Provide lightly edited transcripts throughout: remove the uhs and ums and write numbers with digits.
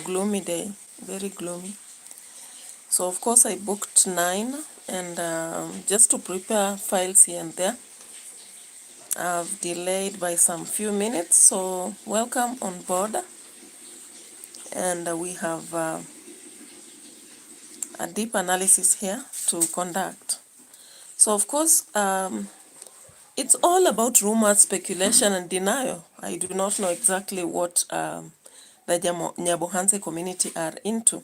gloomy day, very gloomy. So of course I booked 9, and just to prepare files here and there. I've delayed by some few minutes, so welcome on board. And we have a deep analysis here to conduct. So of course, it's all about rumors, speculation, and denial. I do not know exactly what the Nyabohanse community are into.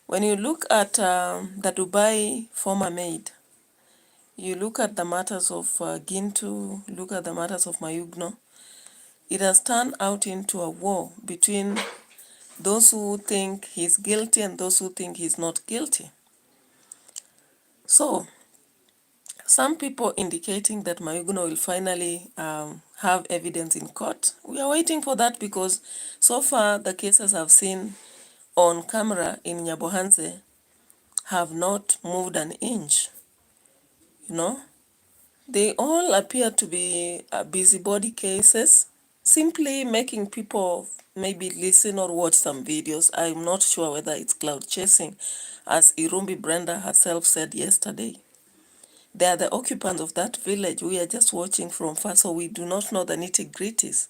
When you look at the Dubai former maid, you look at the matters of Gintu, look at the matters of Mayugno, it has turned out into a war between those who think he's guilty and those who think he's not guilty. So, some people indicating that Mayugno will finally have evidence in court. We are waiting for that because so far the cases I've seen on camera in Nyabohanse have not moved an inch. You know, they all appear to be busybody cases, simply making people maybe listen or watch some videos. I'm not sure whether it's cloud chasing, as Irumbi Brenda herself said yesterday. They are the occupants of that village. We are just watching from far, so we do not know the nitty-gritties.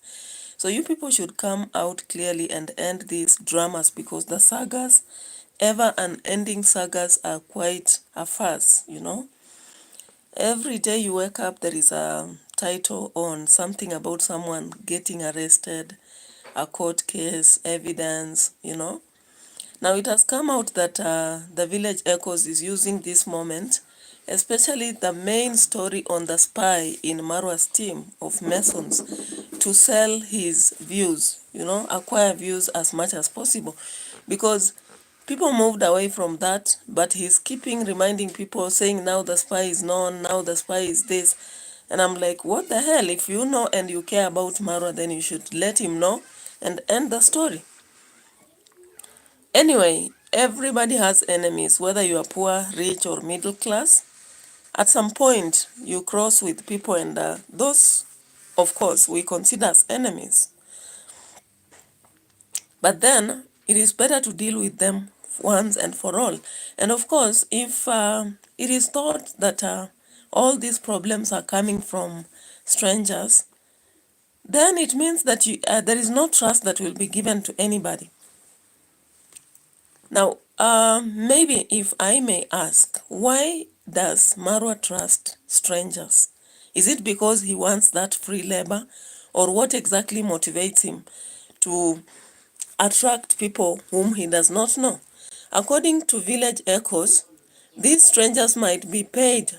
So you people should come out clearly and end these dramas, because the sagas, ever unending sagas, are quite a farce, you know. Every day you wake up, there is a title on something about someone getting arrested, a court case, evidence, you know. Now it has come out that the Village Echoes is using this moment, especially the main story on the spy in MARWA's team of Masons, to sell his views, you know, acquire views as much as possible. Because people moved away from that, but he's keeping reminding people, saying now the spy is known, now the spy is this. And I'm like, what the hell? If you know and you care about MARWA, then you should let him know and end the story. Anyway, everybody has enemies, whether you are poor, rich, or middle class. At some point, you cross with people, and those, of course, we consider as enemies. But then, it is better to deal with them once and for all. And of course, if it is thought that all these problems are coming from strangers, then it means that there is no trust that will be given to anybody. Now, maybe if I may ask, why does MARWA trust strangers? Is it because he wants that free labor, or what exactly motivates him to attract people whom he does not know? According to Village Echoes, these strangers might be paid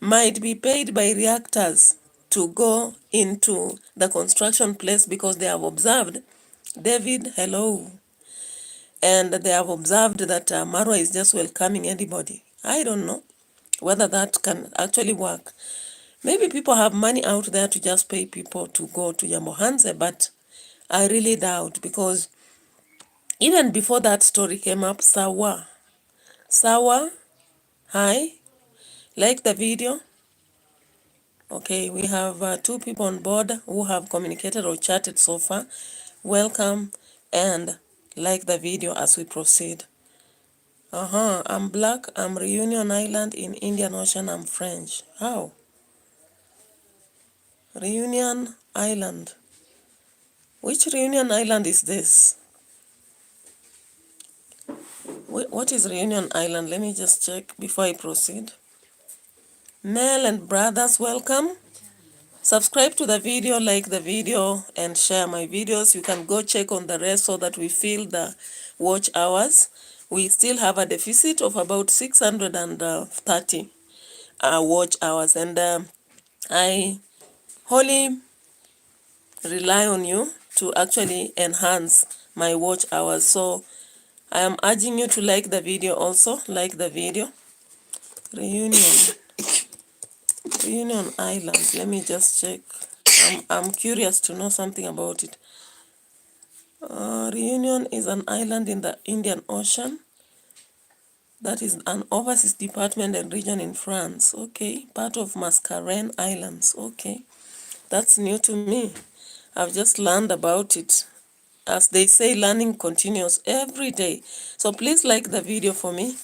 by reactors to go into the construction place, because they have observed, David, hello, and they have observed that MARWA is just welcoming anybody. I don't know whether that can actually work. Maybe people have money out there to just pay people to go to Nyabohanse, but I really doubt, because even before that story came up, Sawa, hi, like the video. Okay, we have 2 people on board who have communicated or chatted so far. Welcome, and like the video as we proceed. I'm black, I'm Reunion Island in Indian Ocean, I'm French. How? Reunion Island. Which Reunion Island is this? What is Reunion Island? Let me just check before I proceed. Mel and brothers, welcome. Subscribe to the video, like the video, and share my videos. You can go check on the rest so that we fill the watch hours. We still have a deficit of about 630 watch hours, and I wholly rely on you to actually enhance my watch hours. So I am urging you to like the video also. Like the video. Reunion Island. Let me just check. I'm curious to know something about it. Reunion is an island in the Indian Ocean. That is an overseas department and region in France. Okay, part of Mascarene Islands. Okay, that's new to me. I've just learned about it as they say, learning continues every day. So please like the video for me.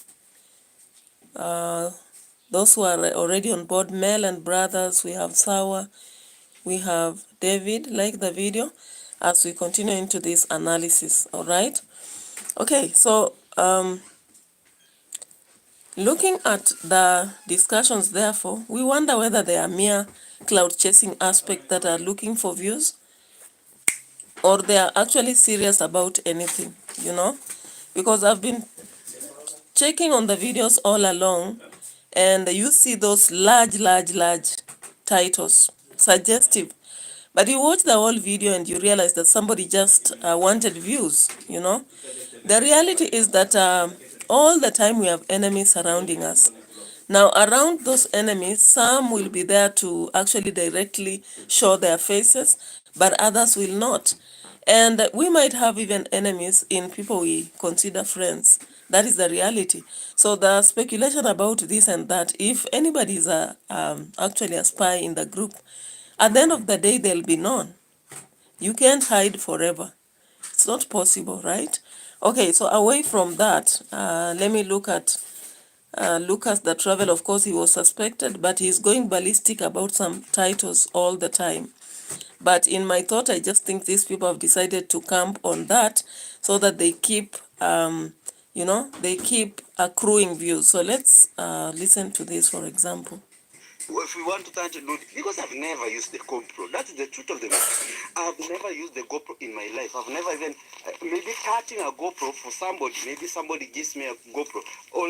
Those who are already on board, Mel and brothers, we have Sawa, we have David, like the video as we continue into this analysis. All right. Okay, so looking at the discussions, therefore, we wonder whether they are mere cloud chasing aspects that are looking for views, or they are actually serious about anything, you know, because I've been checking on the videos all along, and you see those large titles, suggestive. But you watch the whole video and you realize that somebody just wanted views, you know. The reality is that all the time we have enemies surrounding us. Now, around those enemies, some will be there to actually directly show their faces, but others will not. And we might have even enemies in people we consider friends. That is the reality. So the speculation about this and that, if anybody is actually a spy in the group, at the end of the day, they'll be known. You can't hide forever. It's not possible, right? Okay, so away from that, let me look at Lucas the Travel. Of course, he was suspected, but he's going ballistic about some titles all the time. But in my thought, I just think these people have decided to camp on that so that they keep, you know, they keep accruing views. So let's listen to this, for example. If we want to touch a dude, because I've never used the GoPro. That's the truth of the matter. I've never used the GoPro in my life. I've never even, maybe cutting a GoPro for somebody. Maybe somebody gives me a GoPro. Or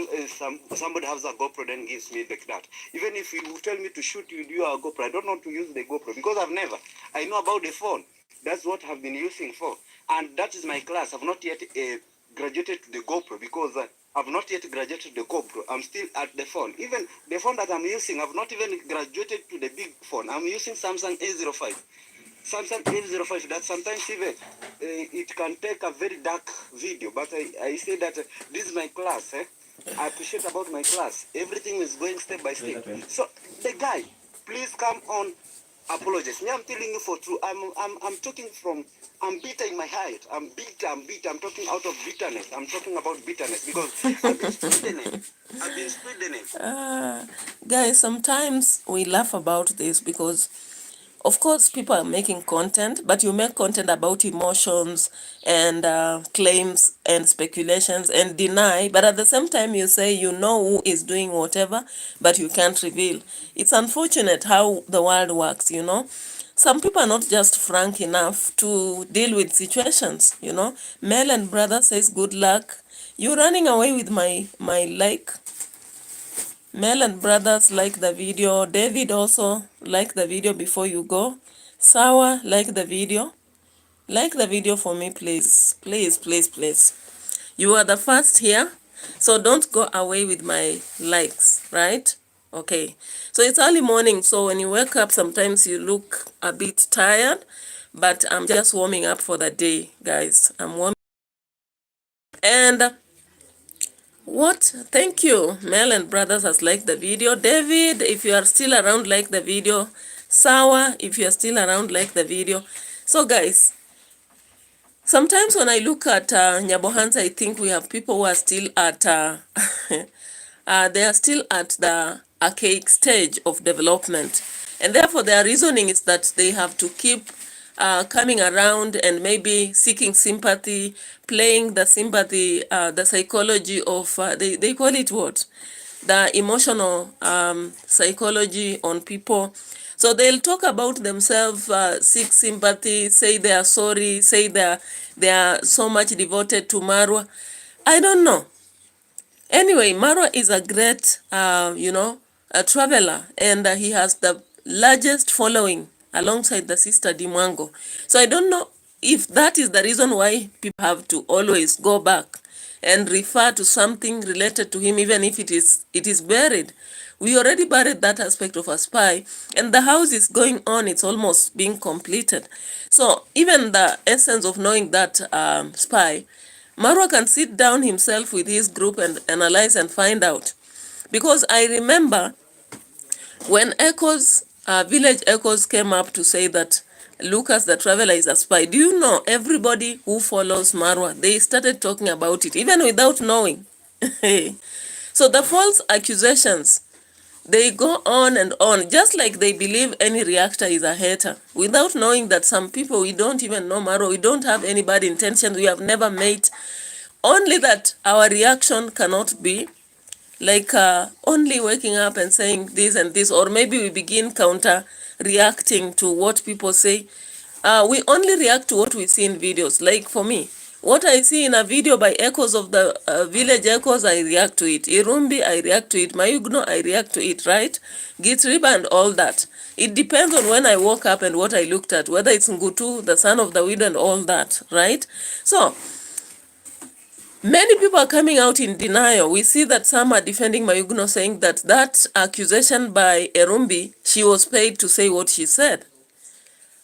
somebody has a GoPro, then gives me like that. Even if you tell me to shoot with you a GoPro, I don't want to use the GoPro because I've never. I know about the phone. That's what I've been using for. And that is my class. I've not yet graduated to the GoPro because I've not yet graduated to the GoPro. I'm still at the phone. Even the phone that I'm using, I've not even graduated to the big phone. I'm using Samsung A05. Samsung A05, that sometimes even it can take a very dark video. But I say that this is my class. I appreciate about my class. Everything is going step by step. So the guy, please come on. Apologies. Me, I'm telling you for true. I'm talking from. I'm bitter in my heart. I'm bitter. I'm talking out of bitterness. I'm talking about bitterness because I've been spreading it. I've been spreading it. Guys, sometimes we laugh about this because, of course, people are making content, but you make content about emotions and claims and speculations and deny, but at the same time you say you know who is doing whatever, but you can't reveal. It's unfortunate how the world works, you know. Some people are not just frank enough to deal with situations, you know. Mel and brother says good luck. You running away with my like. Mel and brothers, like the video. David also like the video before you go. Sawa, like the video. Like the video for me, please. Please. You are the first here, so don't go away with my likes, right? Okay. So it's early morning, so when you wake up, sometimes you look a bit tired, but I'm just warming up for the day, guys. I'm warming. And what? Thank you. Mel and brothers has liked the video. David, if you are still around, like the video. Sawa, if you are still around, like the video. So guys, sometimes when I look at Nyabohansa, I think we have people who are still at, they are still at the archaic stage of development. And therefore their reasoning is that they have to keep coming around and maybe seeking sympathy, playing the sympathy, the psychology of, they call it what? The emotional psychology on people. So they'll talk about themselves, seek sympathy, say they are sorry, say they are so much devoted to MARWA. I don't know. Anyway, MARWA is a great, you know, a traveler, and he has the largest following alongside the sister Dimwango. So I don't know if that is the reason why people have to always go back and refer to something related to him, even if it is buried. We already buried that aspect of a spy, and the house is going on. It's almost being completed. So even the essence of knowing that spy, MARWA can sit down himself with his group and analyze and find out. Because I remember when Echoes, Village Echoes came up to say that Lucas the Traveler is a spy. Do you know everybody who follows Marwa, they started talking about it, even without knowing. So the false accusations, they go on, just like they believe any reactor is a hater, without knowing that some people, we don't even know Marwa, we don't have any bad intentions, we have never met. Only that our reaction cannot be like only waking up and saying this and this, or maybe we begin counter reacting to what people say. We only react to what we see in videos. Like for me, what I see in a video by Echoes of the Village Echoes, I react to it. Irumbi, I react to it. Mayugno, I react to it, right? Gitriba and all that. It depends on when I woke up and what I looked at, whether it's Ngutu, the son of the widow and all that, right? So, many people are coming out in denial. We see that some are defending Mayugno, saying that that accusation by Erumbi, she was paid to say what she said.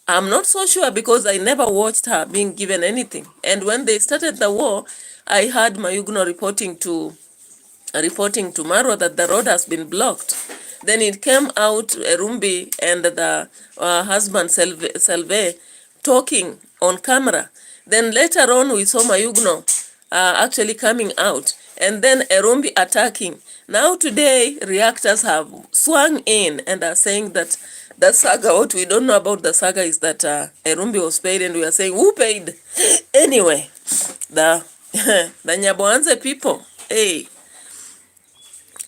I'm not so sure because I never watched her being given anything. And when they started the war, I heard Mayugno reporting to Marwa that the road has been blocked. Then it came out Erumbi and the husband Selve talking on camera. Then later on we saw Mayugno actually coming out, and then Erumbi attacking. Now today reactors have swung in and are saying that the saga, what we don't know about the saga is that Erumbi was paid, and we are saying who paid? Anyway, the the Nyaboanze people, hey.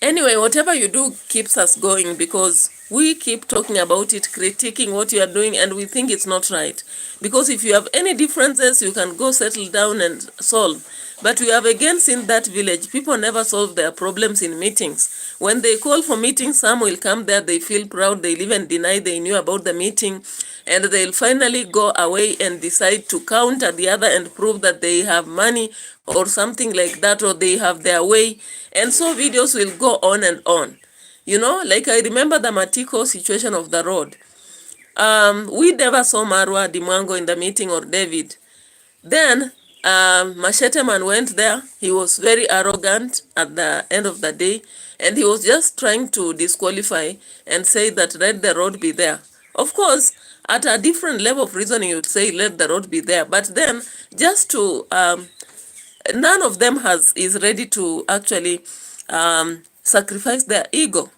Anyway, whatever you do keeps us going because we keep talking about it, critiquing what you are doing, and we think it's not right. Because if you have any differences, you can go settle down and solve. But we have again seen that village. People never solve their problems in meetings. When they call for meetings, some will come there, they feel proud, they'll even deny they knew about the meeting, and they'll finally go away and decide to counter the other and prove that they have money or something like that, or they have their way. And so videos will go on and on. You know, like I remember the Matiko situation of the road. We never saw Marwa Dimwango in the meeting or David. Then Machete Man went there. He was very arrogant at the end of the day, and he was just trying to disqualify and say that let the road be there. Of course, at a different level of reasoning, you would say let the road be there. But then, just to none of them is ready to actually sacrifice their ego.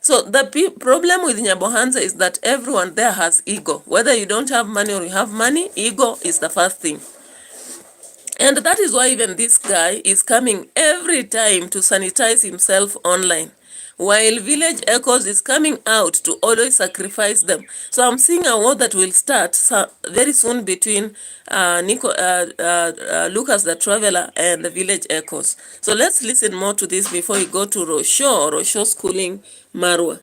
So the problem with Nyabohanza is that everyone there has ego. Whether you don't have money or you have money, ego is the first thing. And that is why even this guy is coming every time to sanitize himself online, while Village Echoes is coming out to always sacrifice them. So I'm seeing a war that will start very soon between Lucas the Traveler and the Village Echoes. So let's listen more to this before we go to ROCIO schooling Marwa.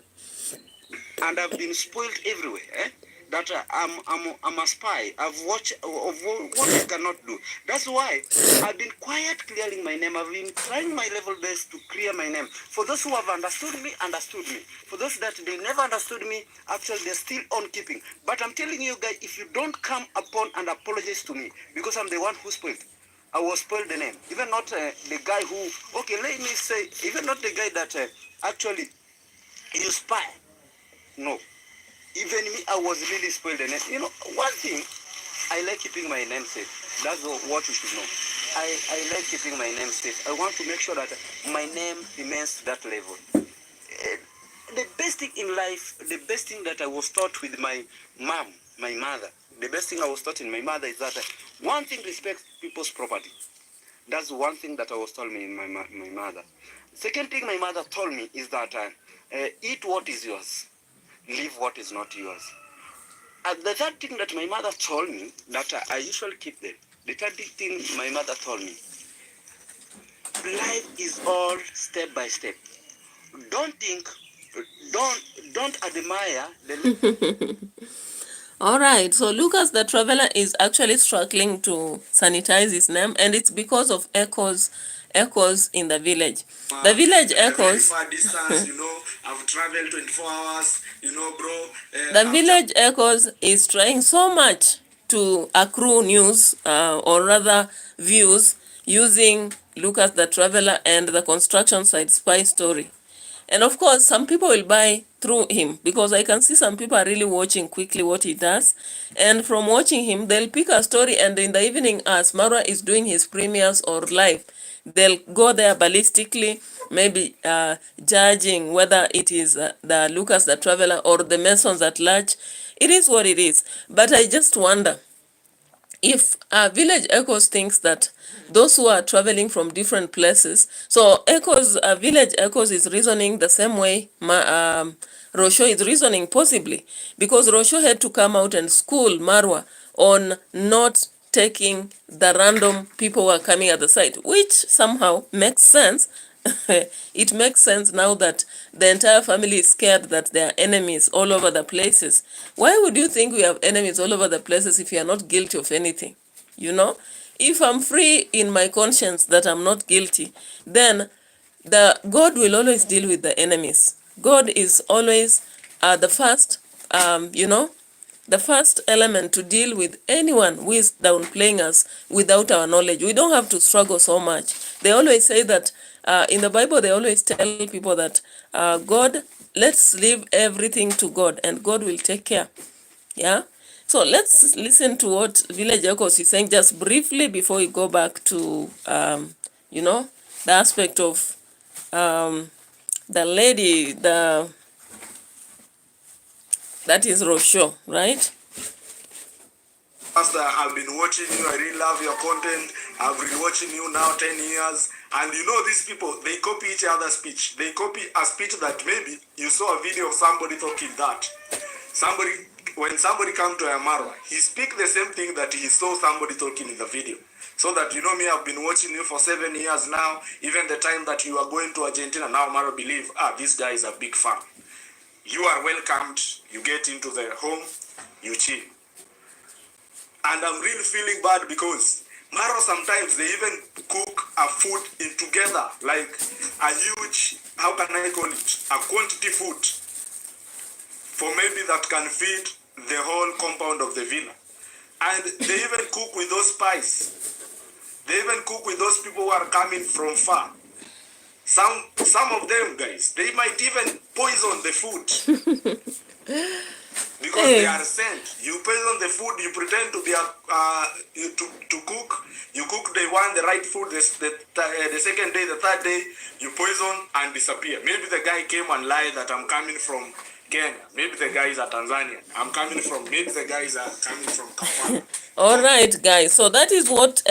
And I've been spoiled everywhere. That I'm a spy. I've watched what I cannot do. That's why I've been quiet, clearing my name. I've been trying my level best to clear my name. For those who have understood me, understood me. For those that they never understood me, actually they're still on keeping. But I'm telling you guys, if you don't come upon and apologize to me, because I'm the one who spoiled. I was spoiled the name. Even not the guy who, okay, let me say, even not the guy that actually you spy. No. Even me, I was really spoiled. And you know, one thing, I like keeping my name safe. That's what you should know. I like keeping my name safe. I want to make sure that my name remains that level. The best thing in life, the best thing that I was taught with my mom, my mother, the best thing I was taught in my mother is that one thing, respect people's property. That's one thing that I was told me in my mother. Second thing my mother told me is that eat what is yours. Leave what is not yours. And the third thing that my mother told me that I usually keep there. The third thing my mother told me, life is all step by step. Don't admire the All right, so Lucas the Traveler is actually struggling to sanitize his name, and it's because of echoes in the village. The village echoes. Very far distance, you know, I've traveled 24 hours, you know, bro. The village echoes is trying so much to accrue news, or rather views, using Lucas the Traveler and the construction site spy story. And of course, some people will buy through him, because I can see some people are really watching quickly what he does. And from watching him, they'll pick a story, and in the evening, as Marwa is doing his premieres or live, they'll go there ballistically, maybe judging whether it is the Lucas the Traveler or the Masons at large. It is what it is. But I just wonder if Village Echoes thinks that those who are traveling from different places, so Village Echoes is reasoning the same way ROCIO is reasoning, possibly, because ROCIO had to come out and school Marwa on not taking the random people who are coming at the site, which somehow makes sense. It makes sense now that the entire family is scared that there are enemies all over the places. Why would you think we have enemies all over the places if you are not guilty of anything? You know, if I'm free in my conscience that I'm not guilty, then God will always deal with the enemies. God is always the first, the first element to deal with anyone who is downplaying us without our knowledge. We don't have to struggle so much. They always say that in the Bible, they always tell people that God, let's leave everything to God and God will take care. Yeah. So let's listen to what Village Echoes is saying just briefly before we go back to, the aspect of the lady, that is ROCIO, right? Pastor, I've been watching you. I really love your content. I've been watching you now 10 years. And you know, these people, they copy each other's speech. They copy a speech that maybe you saw a video of somebody talking that. When somebody come to a MARWA, he speak the same thing that he saw somebody talking in the video. So that, you know me, I've been watching you for 7 years now. Even the time that you are going to Argentina, now MARWA believe, this guy is a big fan. You are welcomed. You get into the home, you chill. And I'm really feeling bad because Maro sometimes they even cook a food in together, like a huge, how can I call it, a quantity food for maybe that can feed the whole compound of the villa. And they even cook with those spies. They even cook with those people who are coming from far. Some of them, guys, they might even poison the food. Because they are sent. You poison the food, you pretend to be to cook. You cook the right food, the second day, the third day, you poison and disappear. Maybe the guy came and lied that I'm coming from Kenya. Maybe the guy is at Tanzania. Maybe the guys are coming from Kampala. All right, guys. So that is what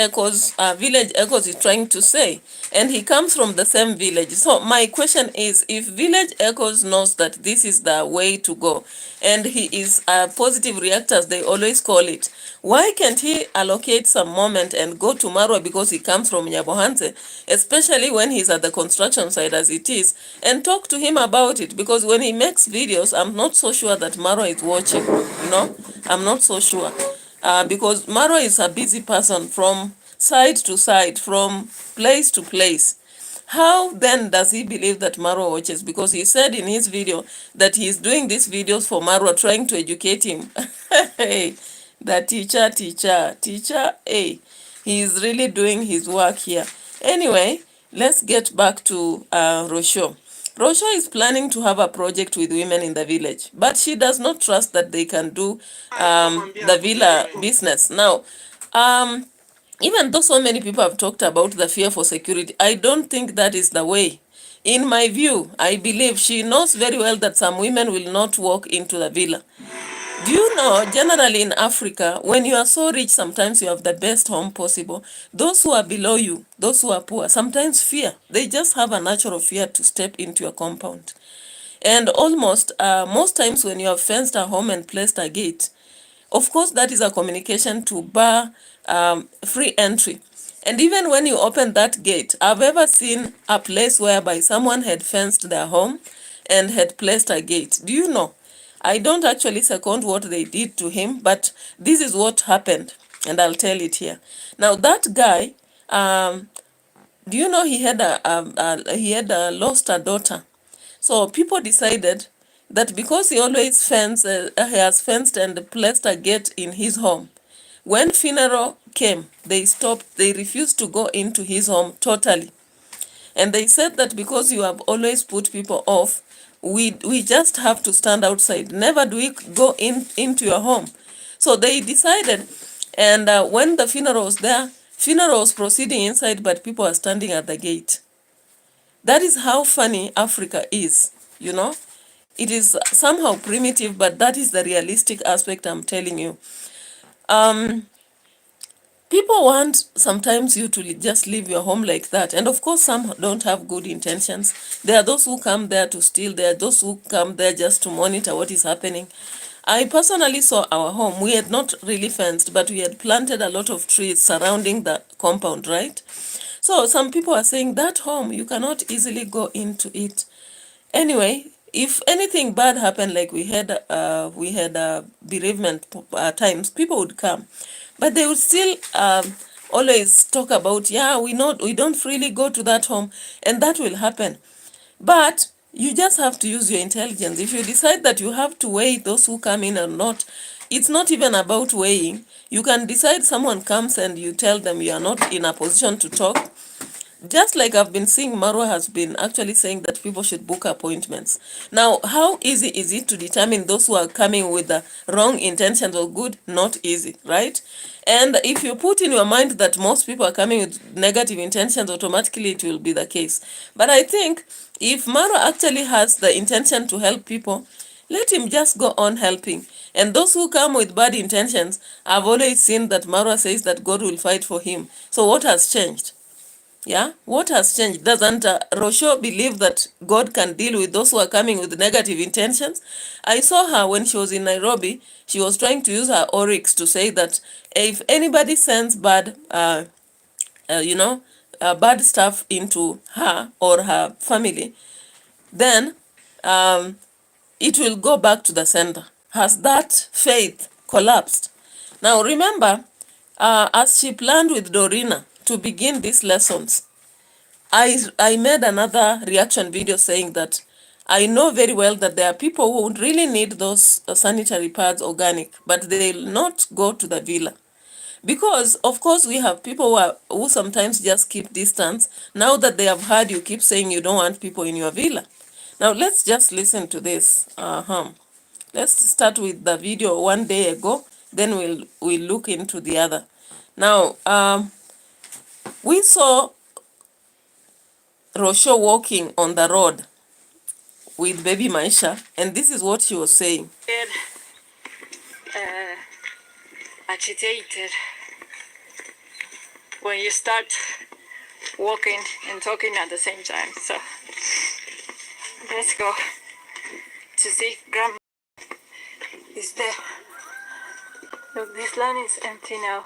Village Echoes is trying to say. And he comes from the same village. So my question is, if Village Echoes knows that this is the way to go, and he is a positive reactor, as they always call it, why can't he allocate some moment and go to Marwa, because he comes from Nyabohanse, especially when he's at the construction site as it is, and talk to him about it? Because when he makes videos, I'm not so sure that Marwa is watching, I'm not so sure. Because Marwa is a busy person from side to side, from place to place. How then does he believe that Marwa watches? Because he said in his video that he is doing these videos for Marwa, trying to educate him. Hey, the teacher, hey, he is really doing his work here. Anyway, let's get back to ROCIO. ROCIO is planning to have a project with women in the village, but she does not trust that they can do the villa business. Now, even though so many people have talked about the fear for security, I don't think that is the way. In my view, I believe she knows very well that some women will not walk into the villa. Do you know, generally in Africa, when you are so rich, sometimes you have the best home possible. Those who are below you, those who are poor, sometimes fear. They just have a natural fear to step into your compound. And almost, most times when you have fenced a home and placed a gate, of course, that is a communication to bar free entry. And even when you open that gate, I've ever seen a place whereby someone had fenced their home and had placed a gate. Do you know? I don't actually second what they did to him, but this is what happened, and I'll tell it here. Now, that guy, do you know he had lost a daughter? So people decided that because he always has fenced and placed a gate in his home, when funeral came, they refused to go into his home totally. And they said that because you have always put people off, we just have to stand outside. Never do we go into your home. So they decided, and when the funeral was there, funeral was proceeding inside, but people are standing at the gate. That is how funny Africa is, you know. It is somehow primitive, but that is the realistic aspect I'm telling you. People want sometimes you to just leave your home like that. And of course, some don't have good intentions. There are those who come there to steal. There are those who come there just to monitor what is happening. I personally saw our home. We had not really fenced, but we had planted a lot of trees surrounding the compound, right? So some people are saying that home, you cannot easily go into it. Anyway, if anything bad happened, like we had bereavement times, people would come, but they would still always talk about, yeah, we don't freely go to that home, and that will happen. But you just have to use your intelligence. If you decide that you have to weigh those who come in or not, it's not even about weighing. You can decide someone comes and you tell them you are not in a position to talk. Just like I've been seeing, Marwa has been actually saying that people should book appointments. Now, how easy is it to determine those who are coming with the wrong intentions or good? Not easy, right? And if you put in your mind that most people are coming with negative intentions, automatically it will be the case. But I think if Marwa actually has the intention to help people, let him just go on helping. And those who come with bad intentions, I've always seen that Marwa says that God will fight for him. So what has changed? Yeah, what has changed? Doesn't ROCIO believe that God can deal with those who are coming with negative intentions? I saw her when she was in Nairobi. She was trying to use her oryx to say that if anybody sends bad, bad stuff into her or her family, then it will go back to the sender. Has that faith collapsed? Now remember, as she planned with Dorina to begin these lessons, I made another reaction video saying that I know very well that there are people who would really need those sanitary pads organic, but they'll not go to the villa. Because, of course, we have people who sometimes just keep distance. Now that they have heard you keep saying you don't want people in your villa. Now, let's just listen to this. Let's start with the video one day ago, then we'll look into the other. Now, we saw ROCIO walking on the road with baby Maisha, and this is what she was saying. Agitated when you start walking and talking at the same time. So let's go to see Grandma is there. Look, this land is empty now.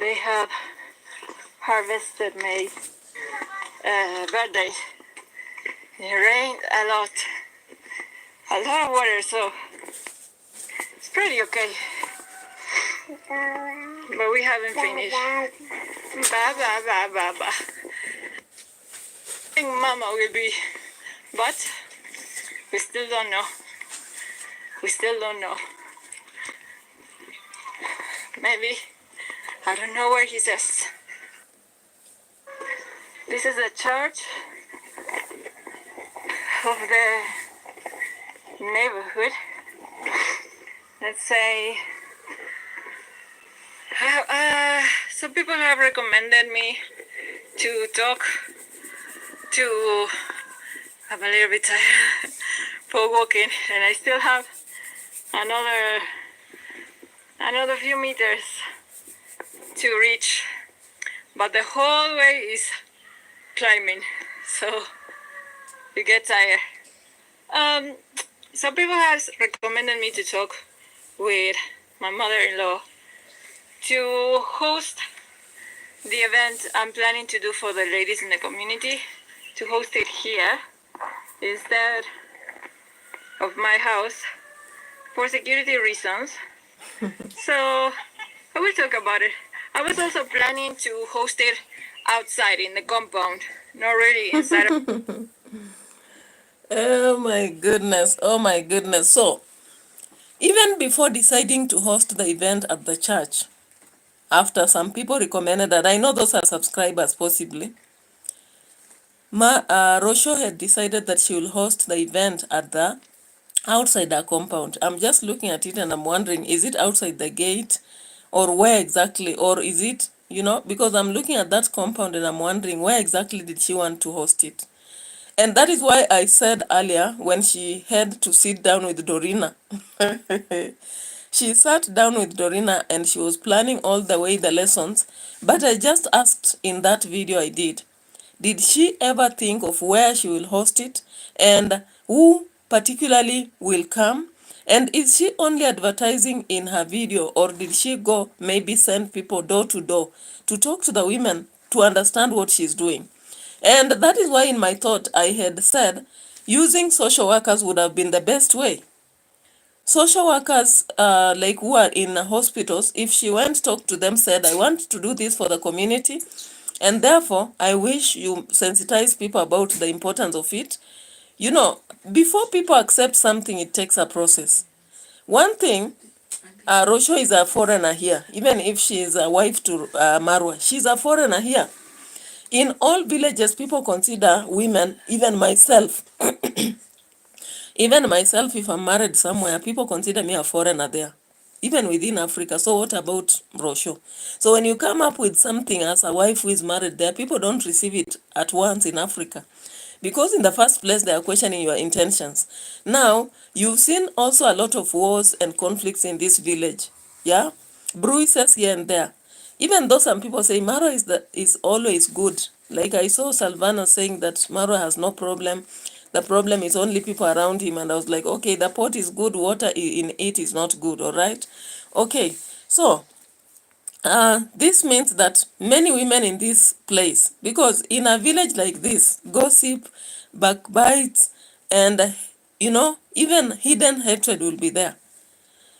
They have harvested maize, birthdays. It rained a lot of water, so it's pretty okay. But we haven't finished. Ba ba ba ba ba. I think Mama will be, but we still don't know. We still don't know. Maybe, I don't know where he says. This is the church of the neighborhood. Let's say, some people have recommended me to talk to, I'm a little bit tired for walking, and I still have another few meters to reach, but the whole way is climbing, so you get tired. Some people have recommended me to talk with my mother-in-law to host the event I'm planning to do for the ladies in the community, to host it here instead of my house for security reasons. So I will talk about it. I was also planning to host it outside in the compound, not really inside. Oh my goodness. Oh my goodness. So, even before deciding to host the event at the church, after some people recommended that. I know those are subscribers possibly. ROCIO had decided that she will host the event at the outside her compound. I'm just looking at it and I'm wondering, is it outside the gate or where exactly? Or is it, because I'm looking at that compound and I'm wondering where exactly did she want to host it? And that is why I said earlier when she had to sit down with Dorina. She sat down with Dorina and she was planning all the way the lessons. But I just asked in that video I did she ever think of where she will host it and who particularly will come? And is she only advertising in her video, or did she go maybe send people door to door to talk to the women to understand what she's doing? And that is why in my thought I had said using social workers would have been the best way. Social workers like who are in hospitals, if she went to talk to them, said, I want to do this for the community, and therefore I wish you sensitize people about the importance of it. Before people accept something, it takes a process. One thing, ROCIO is a foreigner here. Even if she is a wife to MARWA, she's a foreigner here. In all villages, people consider women, even myself, if I'm married somewhere, people consider me a foreigner there, even within Africa. So what about ROCIO? So when you come up with something as a wife who is married there, people don't receive it at once in Africa. Because in the first place, they are questioning your intentions. Now, you've seen also a lot of wars and conflicts in this village. Yeah? Bruises here and there. Even though some people say MARWA is always good. Like I saw Salvana saying that MARWA has no problem. The problem is only people around him. And I was like, okay, the pot is good, water in it is not good, all right? Okay, so this means that many women in this place, because in a village like this, gossip, backbites, and, even hidden hatred will be there.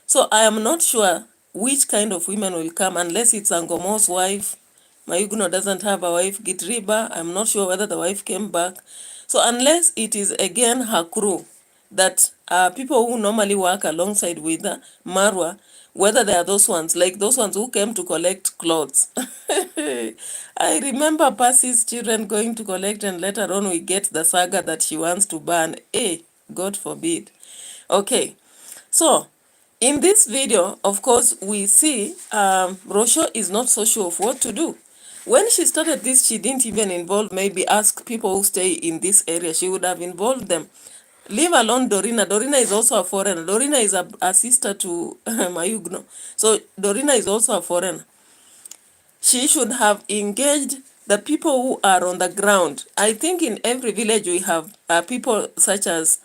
So I am not sure which kind of women will come, unless it's Angomo's wife. Mayugno doesn't have a wife, Gitriba. I'm not sure whether the wife came back. So unless it is again her crew, that people who normally work alongside with MARWA, whether they are those ones, like those ones who came to collect clothes. I remember Percy's children going to collect, and later on we get the saga that she wants to ban. God forbid. Okay, so in this video, of course, we see ROCIO is not so sure of what to do. When she started this, she didn't even involve, maybe ask people who stay in this area. She would have involved them. Leave alone Dorina. Dorina is also a foreigner. Dorina is a sister to Mayugno. So Dorina is also a foreigner. She should have engaged the people who are on the ground. I think in every village we have people such as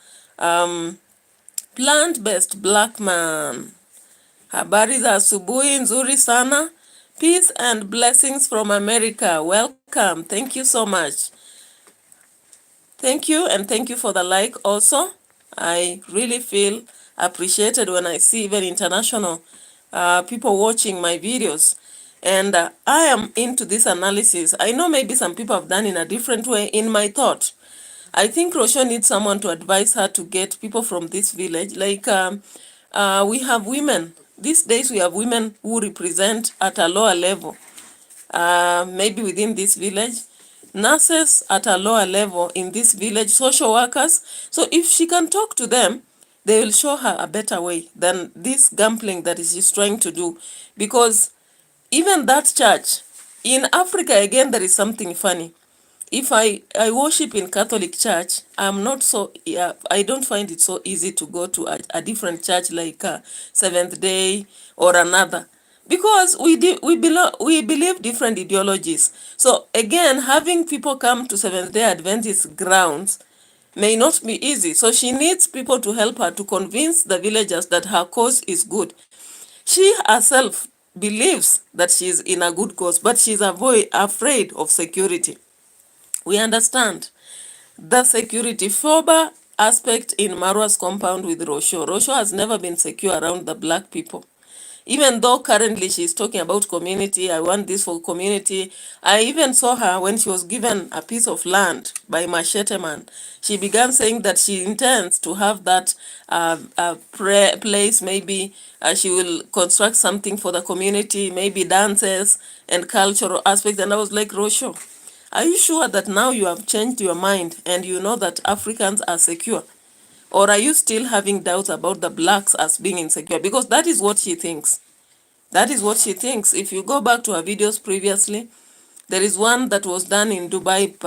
plant-based black man. Habari za asubuhi nzuri sana. Peace and blessings from America. Welcome. Thank you so much. Thank you, and thank you for the like also. I really feel appreciated when I see even international people watching my videos. And I am into this analysis. I know maybe some people have done in a different way. In my thought, I think ROCIO needs someone to advise her to get people from this village. Like we have women. These days we have women who represent at a lower level. Maybe within this village. Nurses at a lower level in this village, social workers. So if she can talk to them, they will show her a better way than this gambling that she's trying to do. Because even that church, in Africa, again, there is something funny. If I worship in Catholic church, I don't find it so easy to go to a different church like Seventh Day or another. Because we believe different ideologies. So again, having people come to Seventh-day Adventist grounds may not be easy. So she needs people to help her to convince the villagers that her cause is good. She herself believes that she's in a good cause, but she's afraid of security. We understand the security phobia aspect in MARWA's compound with ROCIO. ROCIO has never been secure around the black people. Even though currently she's talking about community, I want this for community. I even saw her when she was given a piece of land by Machete Man. She began saying that she intends to have that place. Maybe she will construct something for the community, maybe dances and cultural aspects. And I was like, Rosho, are you sure that now you have changed your mind and you know that Africans are secure? Or are you still having doubts about the blacks as being insecure? Because that is what she thinks. That is what she thinks. If you go back to her videos previously, there is one that was done in Dubai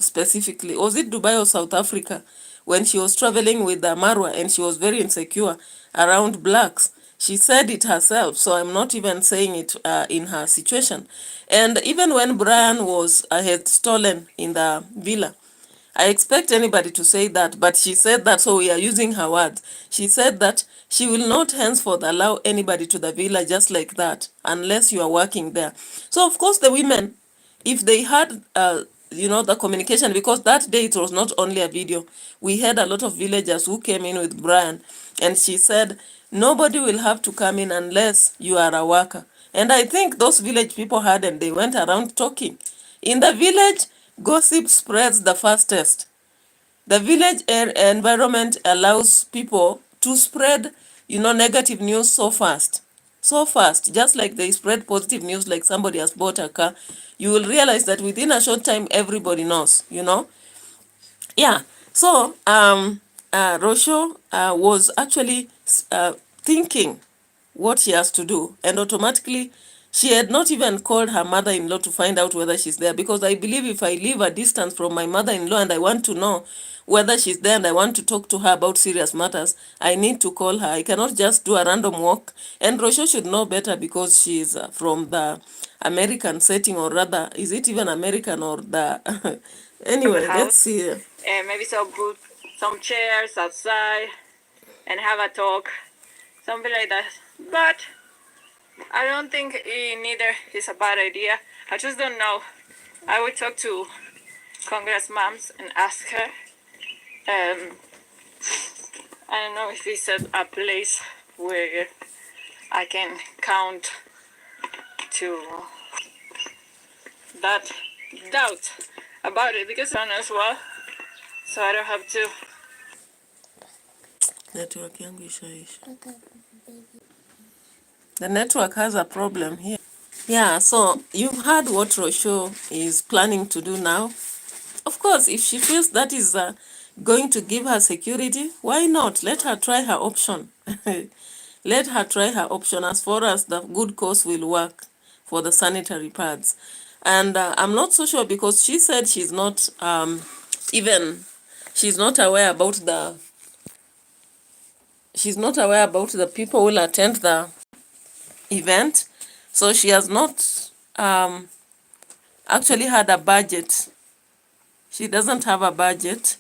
specifically. Was it Dubai or South Africa? When she was traveling with the MARWA and she was very insecure around blacks. She said it herself, so I'm not even saying it in her situation. And even when Brian was had stolen in the villa, I expect anybody to say that, but she said that, so we are using her words. She said that she will not henceforth allow anybody to the villa just like that, unless you are working there. So, of course, the women, if they had, the communication, because that day it was not only a video. We had a lot of villagers who came in with Brian, and she said, nobody will have to come in unless you are a worker. And I think those village people heard and they went around talking. In the village, gossip spreads the fastest. The village environment allows people to spread, negative news so fast. So fast, just like they spread positive news like somebody has bought a car. You will realize that within a short time, everybody knows, Yeah. So, Rosho was actually thinking what she has to do, and automatically she had not even called her mother-in-law to find out whether she's there, because I believe if I live a distance from my mother-in-law and I want to know whether she's there and I want to talk to her about serious matters, I need to call her. I cannot just do a random walk. And Rosho should know better because she's from the American setting, or rather, is it even American or the... Anyway, let's see. And maybe put some chairs outside and have a talk, something like that. But I don't think neither is a bad idea. I just don't know. I would talk to Congress moms and ask her. I don't know if it's a place where I can count to that doubt about it, because I'm as well, so I don't have to. Network yangu ishaisha. The network has a problem here. Yeah, so you've heard what Rosho is planning to do now. Of course, if she feels that is going to give her security, why not? Let her try her option. Let her try her option as far as the good cause will work for the sanitary pads. And I'm not so sure, because she said she's not she's not aware about the people who will attend the event. So she has not actually had a budget. She doesn't have a budget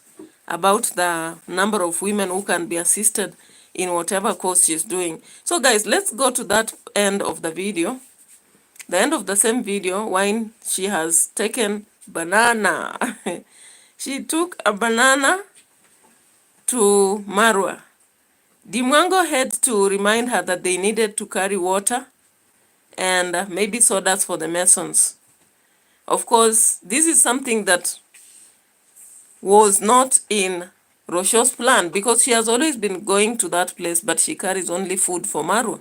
about the number of women who can be assisted in whatever course she's doing. So guys, let's go to that end of the video. The end of the same video, when she has taken banana. She took a banana to Marwa. Dimwango had to remind her that they needed to carry water and maybe sodas for the Masons. Of course, this is something that was not in Rosho's plan, because she has always been going to that place, but she carries only food for Marwa.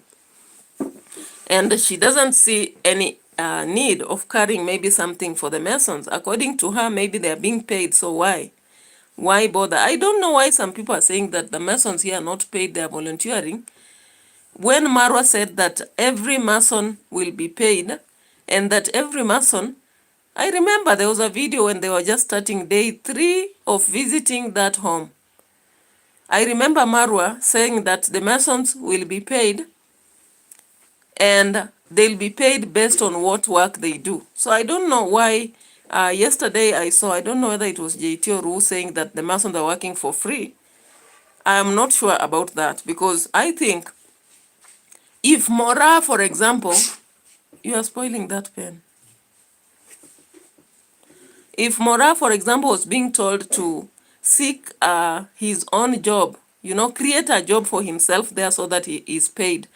And she doesn't see any need of carrying maybe something for the Masons. According to her, maybe they're being paid, so why? Why bother? I don't know why some people are saying that the Masons here are not paid, they're volunteering. When Marwa said that every Mason will be paid, and that every Mason, I remember there was a video when they were just starting day 3 of visiting that home. I remember Marwa saying that the Masons will be paid, and they'll be paid based on what work they do. So I don't know why. Yesterday I saw, I don't know whether it was JT or who, saying that the Masons are working for free. I am not sure about that, because I think if Mora, for example, you are spoiling that pen. If Mora, for example, was being told to seek his own job, create a job for himself there so that he is paid,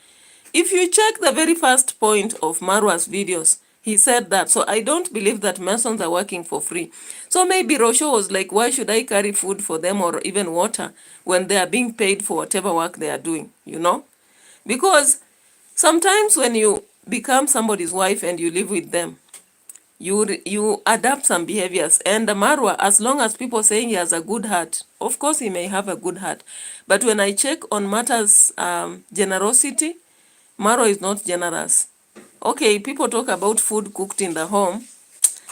If you check the very first point of Marwa's videos, he said that. So I don't believe that Masons are working for free. So maybe ROCIO was like, why should I carry food for them or even water when they are being paid for whatever work they are doing, you know? Because sometimes when you become somebody's wife and you live with them, you adapt some behaviors. And Marwa, as long as people saying he has a good heart, of course he may have a good heart. But when I check on matters generosity, Marwa is not generous. Okay, people talk about food cooked in the home.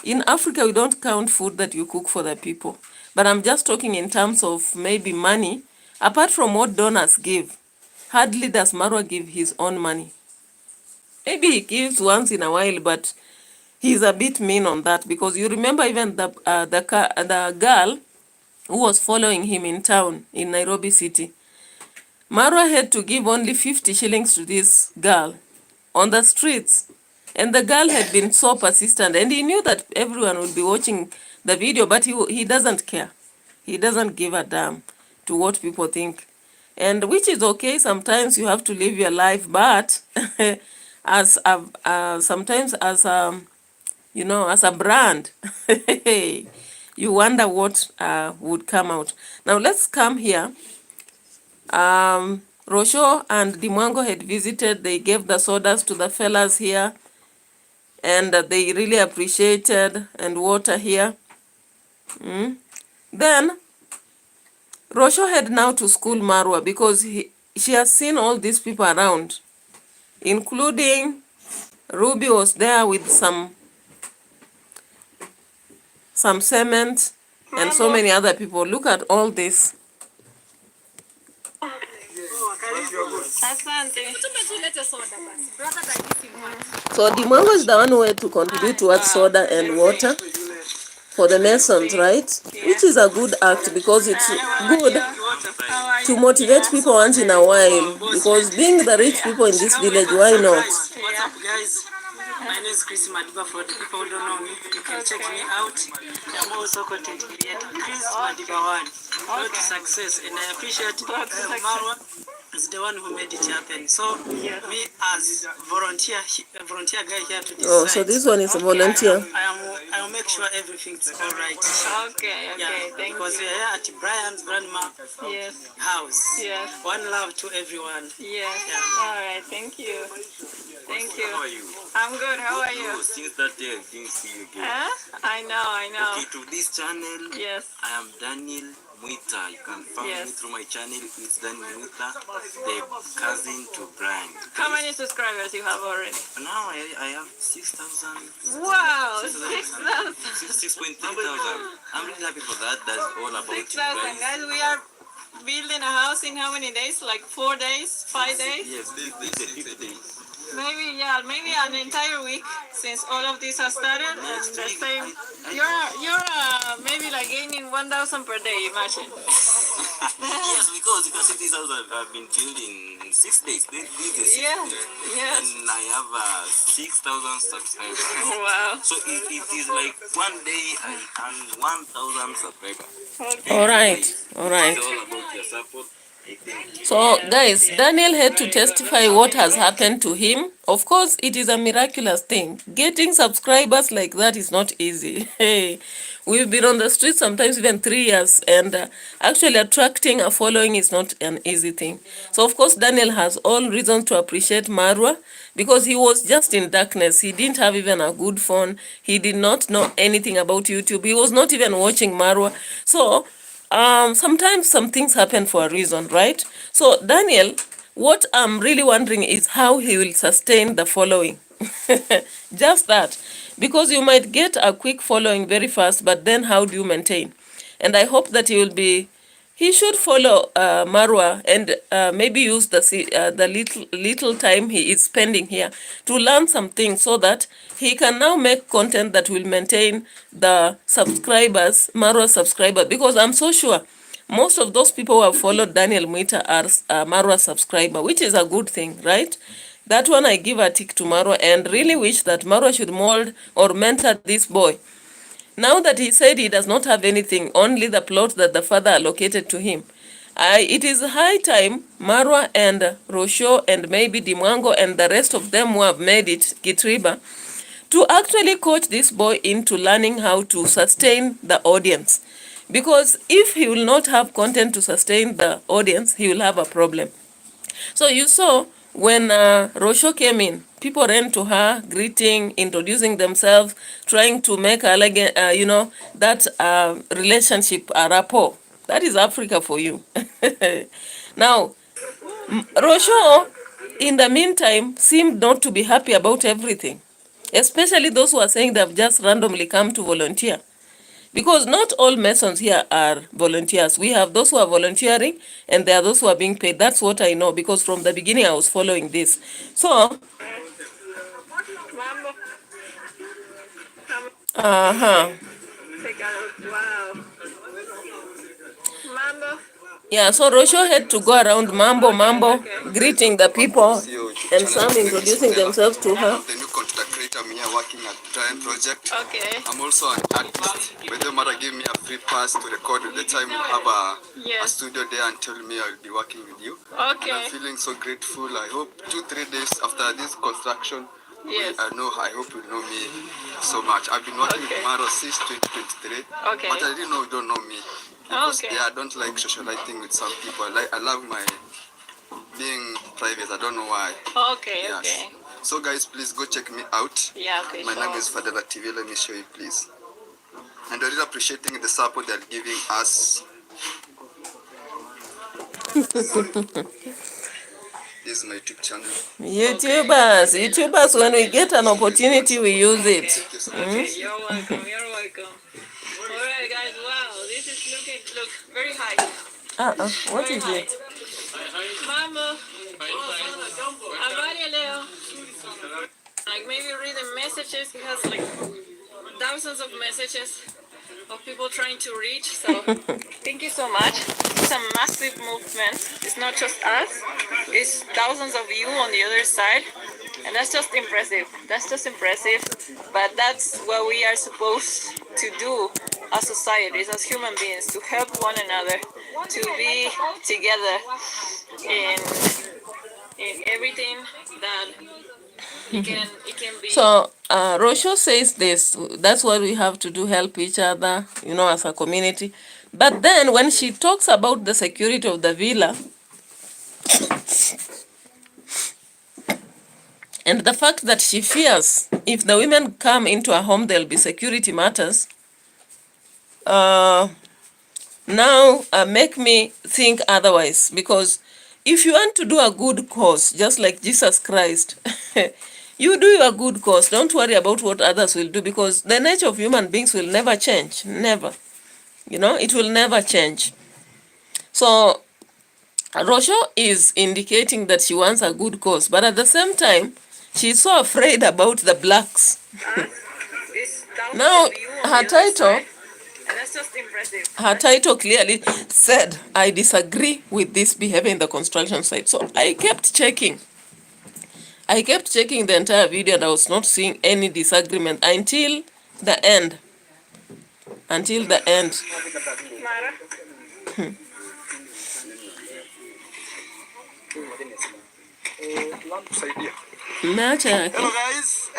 In Africa, we don't count food that you cook for the people. But I'm just talking in terms of maybe money. Apart from what donors give, hardly does Marwa give his own money. Maybe he gives once in a while, but he's a bit mean on that, because you remember even the girl who was following him in town in Nairobi City. Marwa had to give only 50 shillings to this girl on the streets. And the girl had been so persistent, and he knew that everyone would be watching the video, but he doesn't care. He doesn't give a damn to what people think. And which is okay, sometimes you have to live your life, but as sometimes as you know, as a brand, you wonder what would come out. Now let's come here. ROCIO and Dimwango had visited. They gave the sodas to the fellas here, and they really appreciated, and water here. Then ROCIO had now to school Marwa, because she has seen all these people around, including Ruby was there with some cement and so many other people. Look at all this. So Dimwango is the one who had to contribute towards soda and water for the Masons, right? Which is a good act, because it's good to motivate people once in a while. Because being the rich people in this village, why not? What's up, guys? My name is Chris Madiba. For the people who don't know me, you can check me out. I'm also content creator, Chris Madiba 1. Road to success, and I appreciate Marwa is the one who made it happen. So me as volunteer guy here to decide. Oh, so this one is a volunteer. I'll make sure everything's all right. Okay, Yeah, thank because we are here at Brian's grandma house. Yes. One love to everyone. Yes. Yeah. All right, thank you. Thank you. How are you? I'm good. How are you? Since that day, I didn't see you again. Huh? I know. Okay, to this channel, Yes. I am Daniel Mwita. You can find me through my channel. It's Daniel Mwita, the cousin to Brian. How many subscribers you have already? Now I have 6,000. Wow, 6,000. 6,000. 6.3 thousand. I'm really happy for that. That's all about 6,000 you guys. We are building a house in how many days? Like 4 days? 5 days? Yes, this is the 5th day. Maybe an entire week since all of this has started. And the same, you're maybe like gaining 1,000 per day. Imagine. Yes, because you can see this house I've been building in 6 days. This is the 6th day. Yes. And I have 6,000 subscribers. Wow. So it is like one day I earn 1,000 subscribers. Okay. All right. It's all about your support. So guys, Daniel had to testify what has happened to him. Of course, it is a miraculous thing. Getting subscribers like that is not easy. Hey, we've been on the street sometimes even 3 years, and actually attracting a following is not an easy thing. So of course, Daniel has all reasons to appreciate Marwa, because he was just in darkness. He didn't have even a good phone. He did not know anything about YouTube. He was not even watching Marwa. So sometimes some things happen for a reason, right? So Daniel, what I'm really wondering is how he will sustain the following. Just that. Because you might get a quick following very fast, but then how do you maintain? And I hope that he should follow Marwa, and maybe use the little time he is spending here to learn some things, so that he can now make content that will maintain the subscribers, Marwa subscribers, because I'm so sure most of those people who have followed Daniel Mwita are Marwa subscriber, which is a good thing, right? That one I give a tick to Marwa, and really wish that Marwa should mold or mentor this boy. Now that he said he does not have anything, only the plot that the father allocated to him, It is high time Marwa and ROCIO and maybe Dimwango and the rest of them who have made it, Kitriba, to actually coach this boy into learning how to sustain the audience. Because if he will not have content to sustain the audience, he will have a problem. So you saw when ROCIO came in, people ran to her, greeting, introducing themselves, trying to make a, that relationship a rapport. That is Africa for you. Now, ROCIO, in the meantime, seemed not to be happy about everything, especially those who are saying they've just randomly come to volunteer. Because not all Masons here are volunteers. We have those who are volunteering and there are those who are being paid. That's what I know because from the beginning I was following this. So, uh-huh. Wow. Mambo. Yeah, so ROCIO had to go around Mambo, greeting the people and some introducing themselves to her. I'm the new content creator. I'm here working at Giant Project. Okay. I'm also an artist. But the matter give me a free pass to record at the time we have a studio there and tell me I'll be working with you. Okay. And I'm feeling so grateful. I hope 2-3 days after this construction, I hope you know me so much. I've been working with MARWA since 2023. Okay. But I didn't know you don't know me. Because, Okay. I don't like socializing with some people. I love my being private. I don't know why. Okay, Yes. okay. So guys, please go check me out. Yeah, okay. My name is Fadela TV. Let me show you, please. And I really appreciating the support they're giving us. This is my YouTube channel. YouTubers, when we get an opportunity, we use it. Thank you so much. Okay, you're welcome. You're welcome. All right, guys. Wow, this is look very high. What Very is high. it? Mambo. Habari leo. Like maybe read the messages. It has like thousands of messages of people trying to reach. So thank you so much. It's a massive movement. It's not just us. It's thousands of you on the other side. And that's just impressive. That's just impressive. But that's what we are supposed to do as societies, as human beings, to help one another, to be together in everything that it can be. So, ROCIO says this, that's what we have to do, help each other, as a community. But then when she talks about the security of the villa, and the fact that she fears if the women come into her home, there'll be security matters, now make me think otherwise. Because if you want to do a good cause, just like Jesus Christ, you do your good cause. Don't worry about what others will do, because the nature of human beings will never change. Never. It will never change. So, ROCIO is indicating that she wants a good cause, but at the same time, she's so afraid about the blacks. Now, her title, and that's just impressive. her title clearly said, I disagree with this behavior in the construction site. So I kept checking. The entire video and I was not seeing any disagreement until the end. Mara? Hello guys,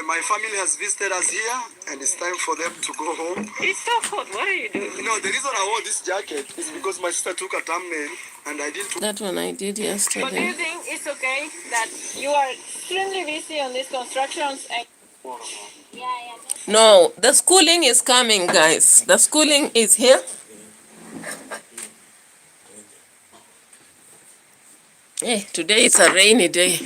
my family has visited us here and it's time for them to go home. It's so hot. What are you doing? The reason I wore this jacket is because my sister took a thumbnail and I didn't. That one I did But do you yesterday. think it's okay that you are extremely busy on these constructions and No, the schooling is coming, guys. The schooling is here. Today is a rainy day.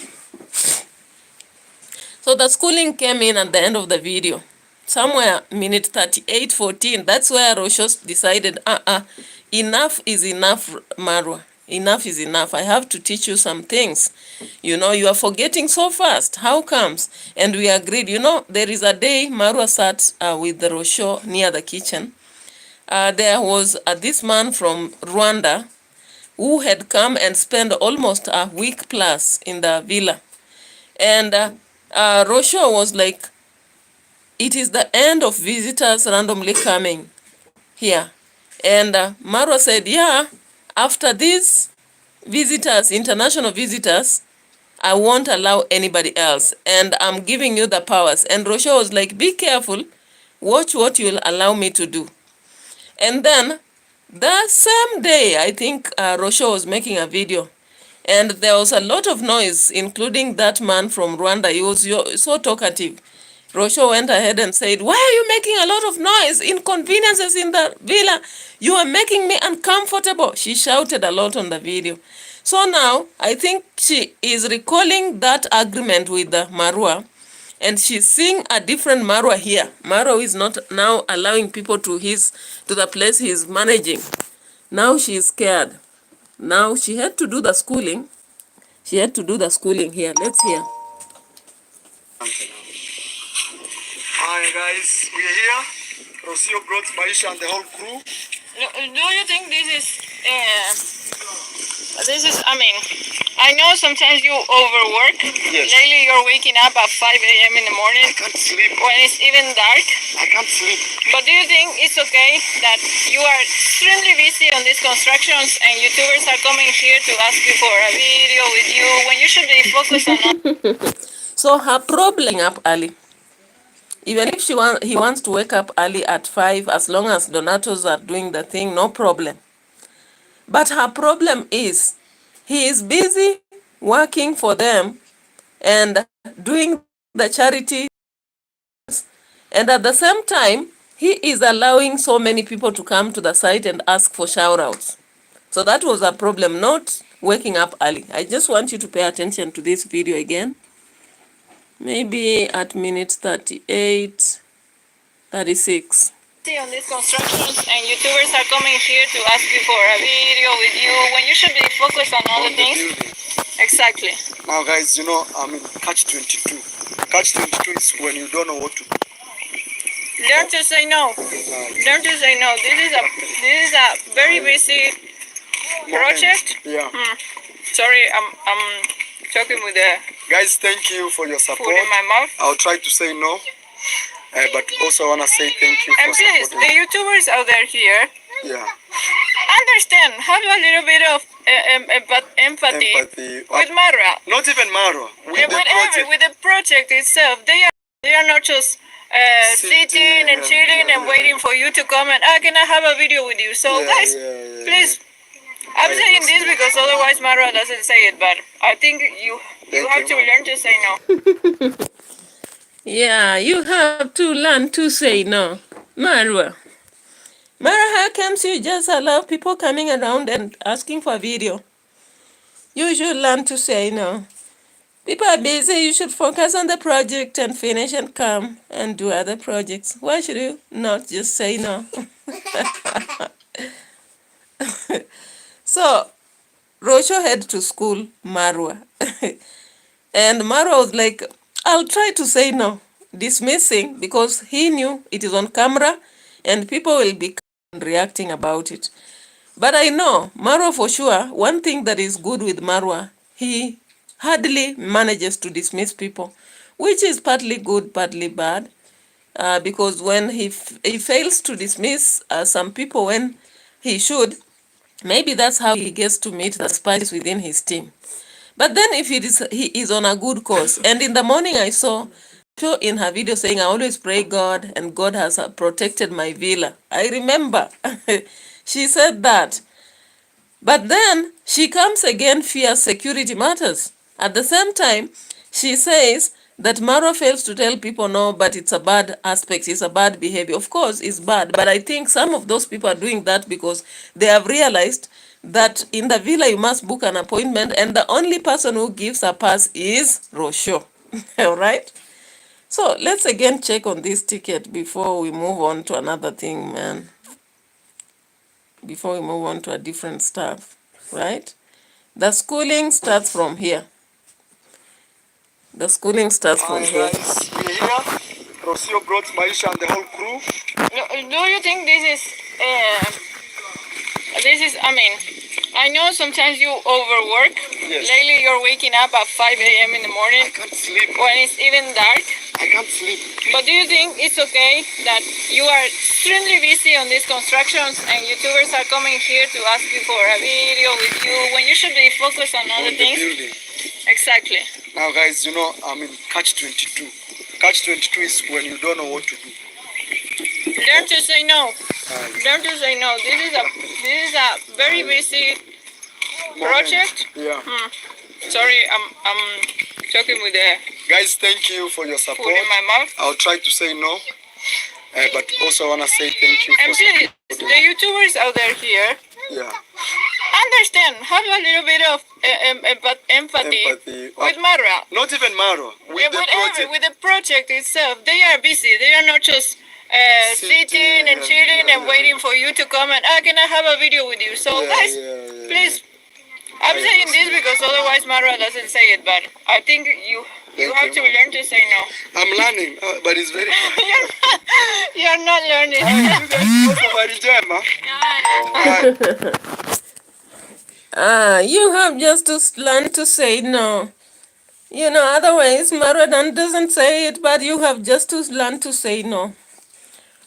So the schooling came in at the end of the video. Somewhere, minute 38:14, that's where ROCIO decided, enough is enough, Marwa. Enough is enough. I have to teach you some things. You are forgetting so fast. How comes? And we agreed. There is a day Marwa sat with the ROCIO near the kitchen. There was this man from Rwanda who had come and spent almost a week plus in the villa. And ROCIO was like, it is the end of visitors randomly coming here. And Marwa said, yeah, after these visitors, international visitors, I won't allow anybody else, and I'm giving you the powers. And ROCIO was like, be careful, watch what you'll allow me to do. And then the same day, I think ROCIO was making a video, and there was a lot of noise, including that man from Rwanda. He was so talkative. ROCIO went ahead and said, why are you making a lot of noise? Inconveniences in the villa. You are making me uncomfortable. She shouted a lot on the video. So now, I think she is recalling that agreement with the MARWA, and she's seeing a different MARWA here. MARWA is not now allowing people to the place he's managing. Now she's scared. Now she had to do the schooling. She had to do the schooling here. Let's hear. Hi guys, we're here. ROCIO brought Maisha and the whole crew. Do you think I know sometimes you overwork. Yes. Lately you're waking up at 5 a.m. in the morning. I can't sleep. When it's even dark. I can't sleep. But do you think it's okay that you are extremely busy on these constructions and YouTubers are coming here to ask you for a video with you when you should be focused on... So her problem up early. Even if he wants to wake up early at 5, as long as donators are doing the thing, no problem. But her problem is he is busy working for them and doing the charity, and at the same time, he is allowing so many people to come to the site and ask for shout-outs. So that was a problem, not waking up early. I just want you to pay attention to this video again. Maybe at minute 38, 36. On these constructions and YouTubers are coming here to ask you for a video with you when you should be focused on all the things. Exactly. Now guys, you know, I'm in catch 22. Catch 22 is when you don't know what to do. Learn to say no. Learn to say no. This is a very busy project. Yeah. Sorry, I'm talking with the guys, thank you for your support. food in my mouth. I'll try to say no, but also I want to say thank you for And please, the supporting. YouTubers out there here, Yeah. understand, have a little bit of empathy with MARWA. Not even MARWA. With the project itself, they are not just sitting and chilling and waiting for you to come and can I have a video with you? So guys, please. I'm saying this because otherwise MARWA doesn't say it, but I think you have to learn to say no. Yeah, you have to learn to say no. MARWA, how comes you just allow people coming around and asking for a video? You should learn to say no. People are busy, you should focus on the project and finish and come and do other projects. Why should you not just say no? So, ROCIO had to school MARWA. And MARWA was like, I'll try to say no, dismissing, because he knew it is on camera and people will be reacting about it. But I know MARWA for sure, one thing that is good with MARWA, he hardly manages to dismiss people, which is partly good, partly bad, because when he fails to dismiss some people when he should, maybe that's how he gets to meet the spies within his team. But then if he is on a good course, and in the morning I saw in her video saying, I always pray God and God has protected my villa. I remember she said that. But then she comes again, fears security matters. At the same time, she says that MARWA fails to tell people no, but it's a bad aspect, it's a bad behavior. Of course, it's bad, but I think some of those people are doing that because they have realized that in the villa you must book an appointment, and the only person who gives a pass is ROCIO. All right? So let's again check on this ticket before we move on to another thing, man. Before we move on to a different stuff, right? The schooling starts from here. The schooling starts from here. Guys, we're here. ROCIO brought Maisha and the whole crew. Do you think this is, I know sometimes you overwork. Yes. Lately you're waking up at 5 a.m. in the morning. I can't sleep. When it's even dark. I can't sleep. But do you think it's okay that you are extremely busy on these constructions and YouTubers are coming here to ask you for a video with you when you should be focused on other things? Building. Exactly. Now, guys, you know, I'm in catch-22. Catch-22 is when you don't know what to do. Learn to say no. Learn to say no. This is a very busy project. Yeah. Sorry, I'm talking with the Guys, thank you for your support. food in my mouth. I'll try to say no, but also I want to say thank you. And please, the YouTubers out there here, Yeah. understand, have a little bit of empathy with MARWA. Not even MARWA. With the project itself, they are busy. They are not just sitting and chilling and waiting for you to come and, can I have a video with you? So guys, please, I'm saying this because otherwise MARWA doesn't say it, but I think you have to learn to say no. I'm learning, but it's very You're not learning. You have just to learn to say no. You know, otherwise Maradan doesn't say it, but you have just to learn to say no.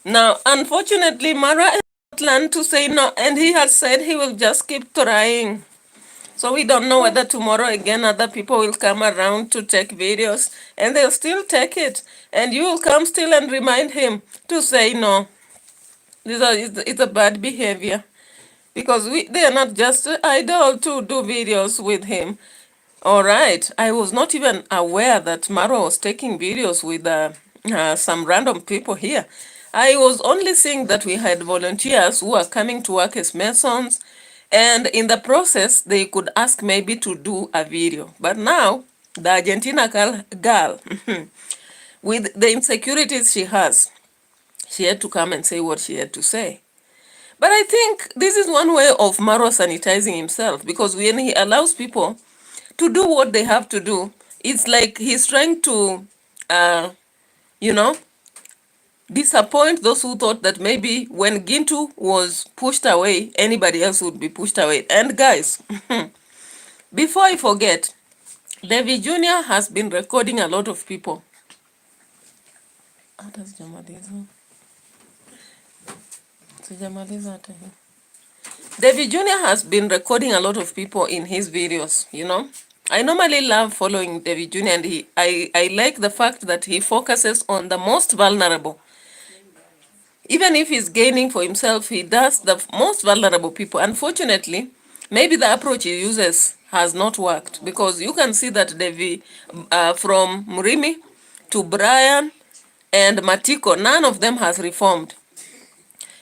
Now, unfortunately, Mara has not learned to say no, and he has said he will just keep trying. So we don't know whether tomorrow again other people will come around to take videos, and they'll still take it. And you will come still and remind him to say no. It's a bad behavior. Because they are not just idle to do videos with him. All right, I was not even aware that Marwa was taking videos with some random people here. I was only seeing that we had volunteers who are coming to work as masons, and in the process, they could ask maybe to do a video. But now, the Argentina girl, with the insecurities she has, she had to come and say what she had to say. But I think this is one way of Marwa sanitizing himself, because when he allows people to do what they have to do, it's like he's trying to, disappoint those who thought that maybe when Gintu was pushed away, anybody else would be pushed away. And guys, before I forget, Davy Jr. has been recording a lot of people. Davy Jr. has been recording a lot of people in his videos, you know. I normally love following Davy Jr. and I like the fact that he focuses on the most vulnerable. Even if he's gaining for himself, he does the most vulnerable people. Unfortunately, maybe the approach he uses has not worked, because you can see that Davy, from MRIMI to Brian and Matiko, none of them has reformed.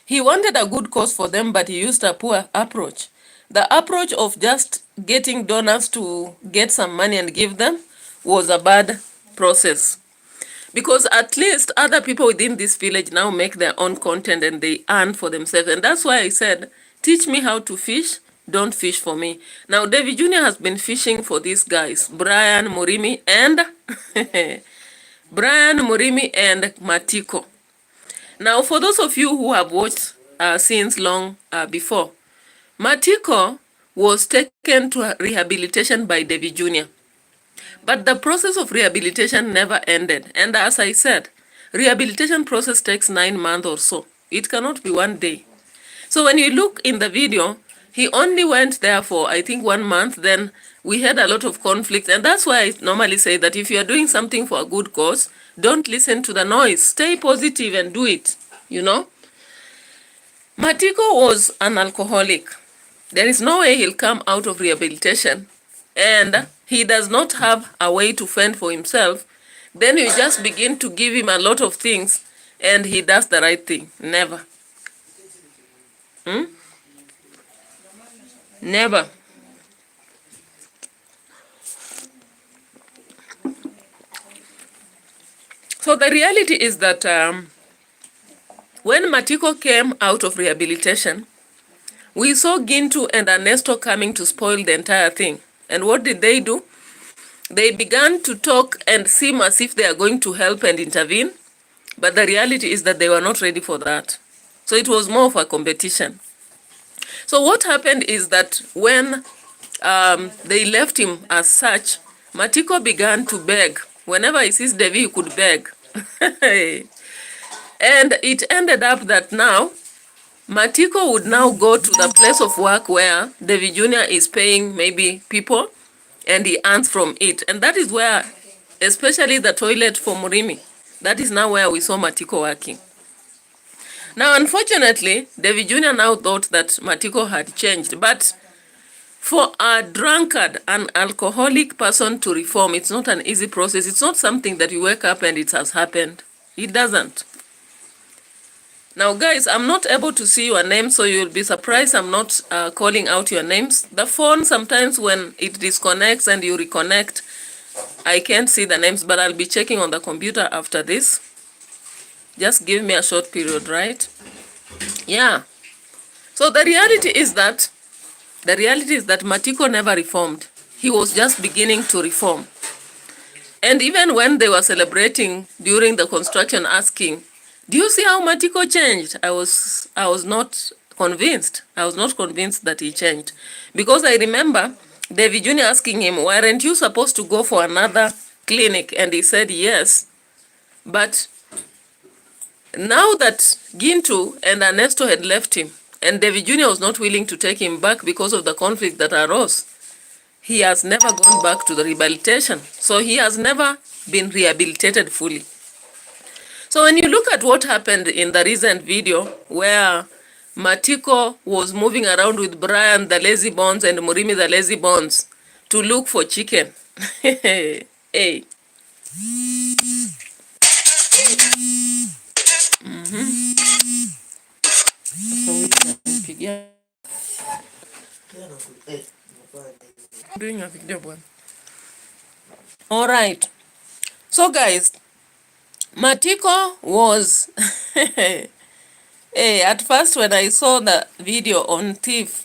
He wanted a good cause for them, but he used a poor approach. The approach of just getting donors to get some money and give them was a bad process. Because at least other people within this village now make their own content and they earn for themselves. And that's why I said, teach me how to fish, don't fish for me. Now, Davy Jr. has been fishing for these guys, Brian, MRIMI, and Matiko. Now, for those of you who have watched scenes long before, Matiko was taken to rehabilitation by Davy Jr. But the process of rehabilitation never ended. And as I said, rehabilitation process takes 9 months or so. It cannot be one day. So when you look in the video, he only went there for, I think, 1 month. Then we had a lot of conflict. And that's why I normally say that if you are doing something for a good cause, don't listen to the noise. Stay positive and do it, you know. Matiko was an alcoholic. There is no way he'll come out of rehabilitation and he does not have a way to fend for himself. Then you just begin to give him a lot of things and he does the right thing. Never. Never. So the reality is that when Matiko came out of rehabilitation, we saw Gintu and Ernesto coming to spoil the entire thing. And what did they do? They began to talk and seem as if they are going to help and intervene. But the reality is that they were not ready for that. So it was more of a competition. So what happened is that when they left him as such, Matiko began to beg. Whenever he sees Davy, he could beg. And it ended up that now Matiko would now go to the place of work where Davy Jr. is paying maybe people and he earns from it. And that is where, especially the toilet for MRIMI, that is now where we saw Matiko working. Now, unfortunately, Davy Jr. now thought that Matiko had changed. But for a drunkard, an alcoholic person to reform, it's not an easy process. It's not something that you wake up and it has happened. It doesn't. Now, guys, I'm not able to see your name, so you'll be surprised I'm not calling out your names. The phone, sometimes when it disconnects and you reconnect, I can't see the names, but I'll be checking on the computer after this. Just give me a short period, right? Yeah. So the reality is that Matiko never reformed. He was just beginning to reform. And even when they were celebrating during the construction, asking, do you see how Matiko changed? I was not convinced. I was not convinced that he changed. Because I remember David Jr. asking him, weren't you supposed to go for another clinic? And he said yes. But now that Gintu and Ernesto had left him, and David Jr. was not willing to take him back because of the conflict that arose, he has never gone back to the rehabilitation. So he has never been rehabilitated fully. So when you look at what happened in the recent video where Matiko was moving around with Brian the lazy bones and MRIMI the lazy bones to look for chicken. Hey. Doing a video, boy. All right. So guys, Matiko was hey, at first when I saw the video on TIFF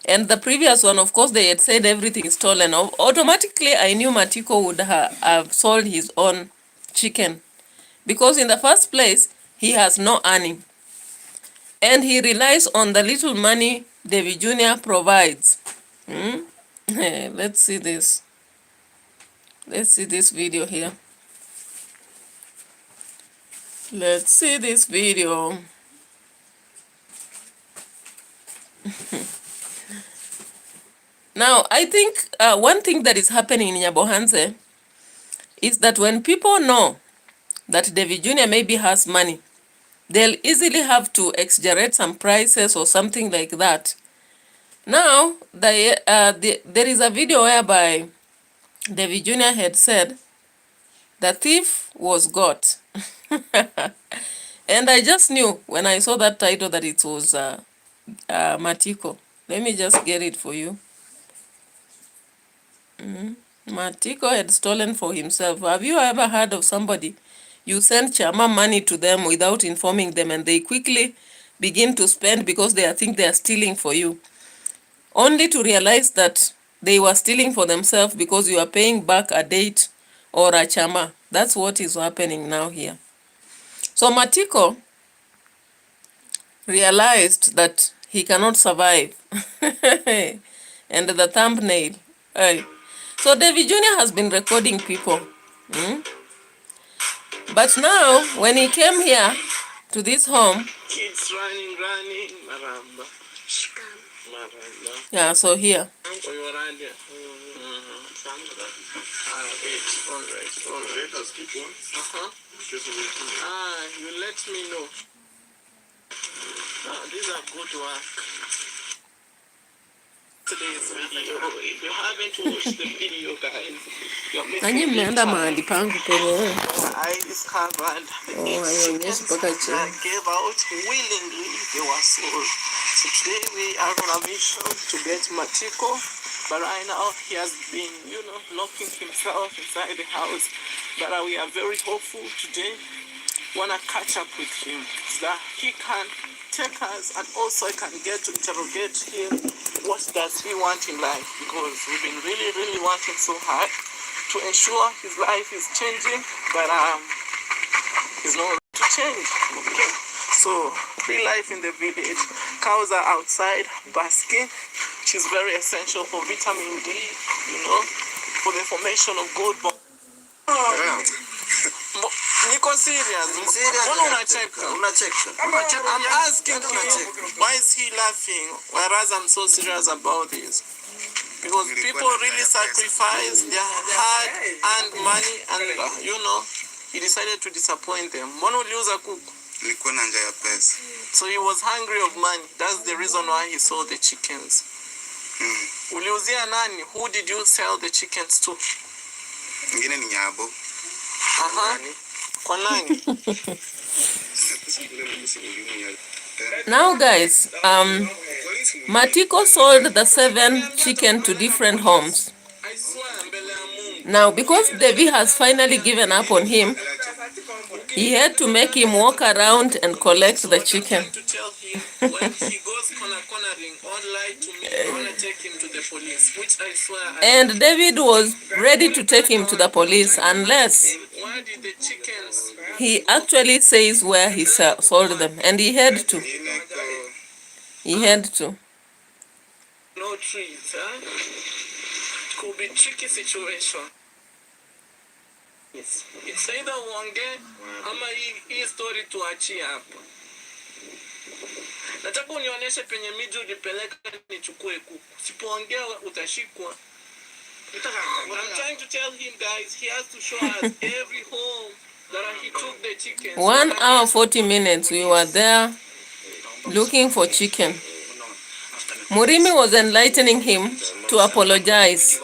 and the previous one, of course, they had said everything is stolen. Automatically, I knew Matiko would have sold his own chicken. Because in the first place, he has no earning. And he relies on the little money David Jr. provides. Let's see this. Let's see this video here. Let's see this video. Now, I think one thing that is happening in Nyabohanse is that when people know that David Jr. maybe has money, they'll easily have to exaggerate some prices or something like that. Now, there is a video whereby David Jr. had said the thief was got. And I just knew when I saw that title that it was Matiko. Let me just get it for you. Matiko had stolen for himself. Have you ever heard of somebody? You send Chama money to them without informing them and they quickly begin to spend because they think they are stealing for you. Only to realize that they were stealing for themselves because you are paying back a date or a Chama. That's what is happening now here. So Matiko realized that he cannot survive. And the thumbnail. So David Jr. has been recording people. But now, when he came here to this home, Kids running, maramba. yeah, so here. You let me know. These are good work. Today's video. If you haven't watched the video, guys, you're missing mahali pangu penye. I discovered that gave out willingly, they were sold. So today we are on a mission to get Matiko, but right now he has been, locking himself inside the house. But we are very hopeful today. Want to catch up with him so that he can take us and also I can get to interrogate him. What does he want in life? Because we've been really working so hard to ensure his life is changing, but he's not ready to change. Okay, so free life in the village. Cows are outside basking, which is very essential for vitamin D. For the formation of good bones. Niko serious. Mbona unacheka? I'm asking you, why is he laughing whereas I'm so serious about this? Because people really sacrifice their hard-earned money and, you know, he decided to disappoint them. Mbona uliuza kuku? Nilikuwa na njaa ya pesa. So he was hungry of money. That's the reason why he sold the chickens. Uliuzia nani? Who did you sell the chickens to? Ngine ni nyabo. Kwa nani? Now guys, Matiko sold the 7 chicken to different homes. Now because Davy has finally given up on him, he had to make him walk around and collect the chicken. To tell him when he goes cornering or lie to me, I want to take him to the police, which I swear And David was ready to take him to the police unless why did the chickens he actually says where he sold them, and he had to. no trees, huh? It could be tricky situation. Yes. It's either uonge ama hii story tuachie hapa. Nataka unionyeshe penye miji ulipeleka nichukue kuku. Sipoongea utashikwa. I'm trying to tell him, guys, he has to show us every home that he took the chicken. 1 hour 40 minutes we were there looking for chicken. MRIMI was enlightening him to apologize.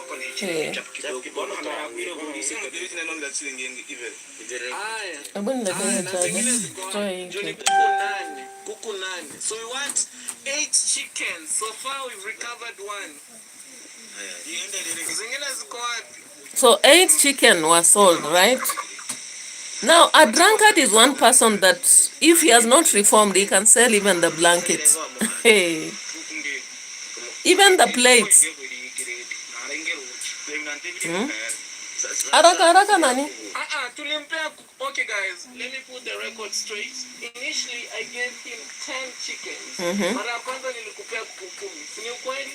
Kuku nane. So we want 8 chickens. So far we've recovered 1. So 8 chicken were sold, right? Now a drunkard is one person that if he has not reformed, he can sell even the blankets. Hey. Even the plates. Haraka nani? Okay guys, let me put the record straight. Initially I gave him 10 chickens. Mara ya kwanza nilikupea kuku 10. Ni ukweli?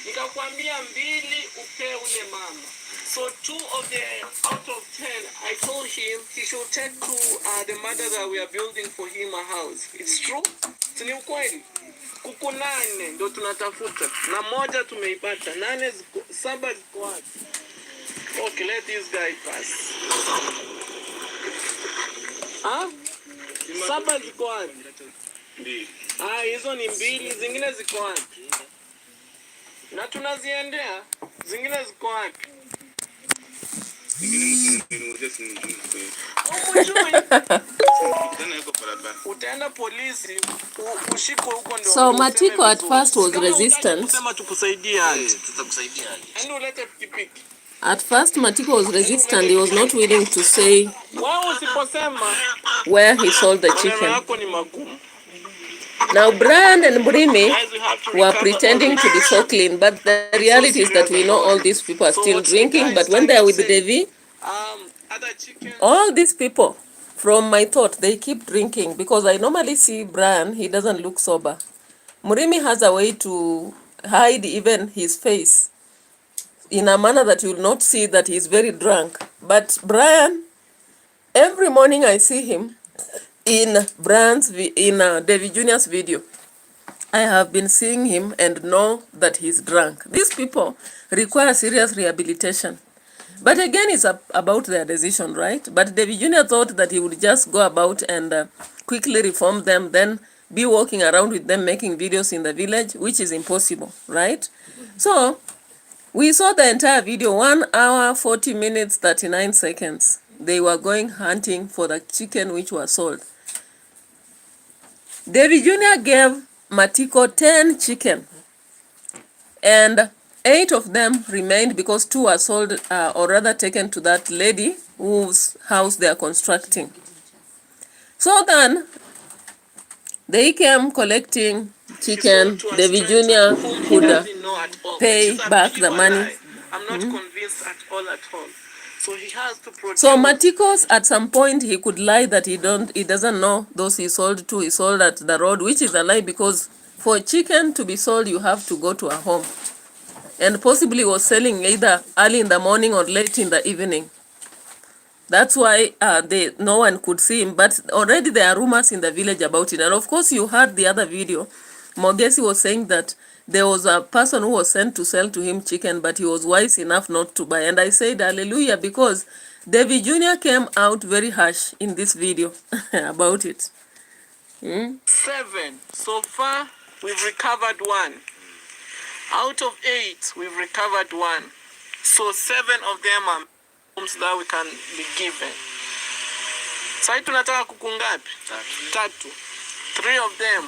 Nikakwambia 2 upe ule mama. So 2 of the out of 10, I told him he should take to the mother that we are building for him a house. It's true? Ni ukweli? Kuku 8 ndio tunatafuta. Na moja tumeipata. 7 ziko wapi? Okay, let this guy pass. 7 ziko wapi? Hizo ni 2, zingine ziko wapi? Na tunaziendea, zingine ziko wapi? Utaenda polisi, ushikwe huko ndio. So Matiko at first was resistant. Sema tukusaidie aje. Tutakusaidia aje. Yaani ulete pikipiki. At first Matiko was resistant. He was not willing to say where he sold the chicken. Now Brian and MRIMI were pretending to be so clean, but the reality is that we know all these people are still drinking. But when they are with Davy, all these people, from my thought, they keep drinking, because I normally see Brian, he doesn't look sober. MRIMI has a way to hide even his face in a manner that you will not see that he's very drunk. But Brian, every morning I see him in Davy Jr.'s video. I have been seeing him and know that he's drunk. These people require serious rehabilitation. But again, it's about their decision, right? But Davy Jr. thought that he would just go about and quickly reform them, then be walking around with them making videos in the village, which is impossible, right? So we saw the entire video, 1 hour, 40 minutes, 39 seconds. They were going hunting for the chicken which was sold. Davy Jr. gave Matiko 10 chicken, and 8 of them remained because 2 were sold, or rather taken to that lady whose house they are constructing. So then they came collecting chicken. Davy Jr. could pay back the money. I'm not convinced at all. So he has to protect. So Matiko, at some point, he could lie that he doesn't know those he sold to. He sold at the road, which is a lie, because for chicken to be sold, you have to go to a home, and possibly was selling either early in the morning or late in the evening. That's why no one could see him. But already there are rumors in the village about it. And of course, you heard the other video. Mogesi was saying that there was a person who was sent to sell to him chicken, but he was wise enough not to buy. And I said, hallelujah, because Davy Jr. came out very harsh in this video about it. 7. So far, we've recovered 1. Out of 8, we've recovered 1. So 7 of them are homes that we can be given. Sasa tunataka kuku ngapi? 3. 3 of them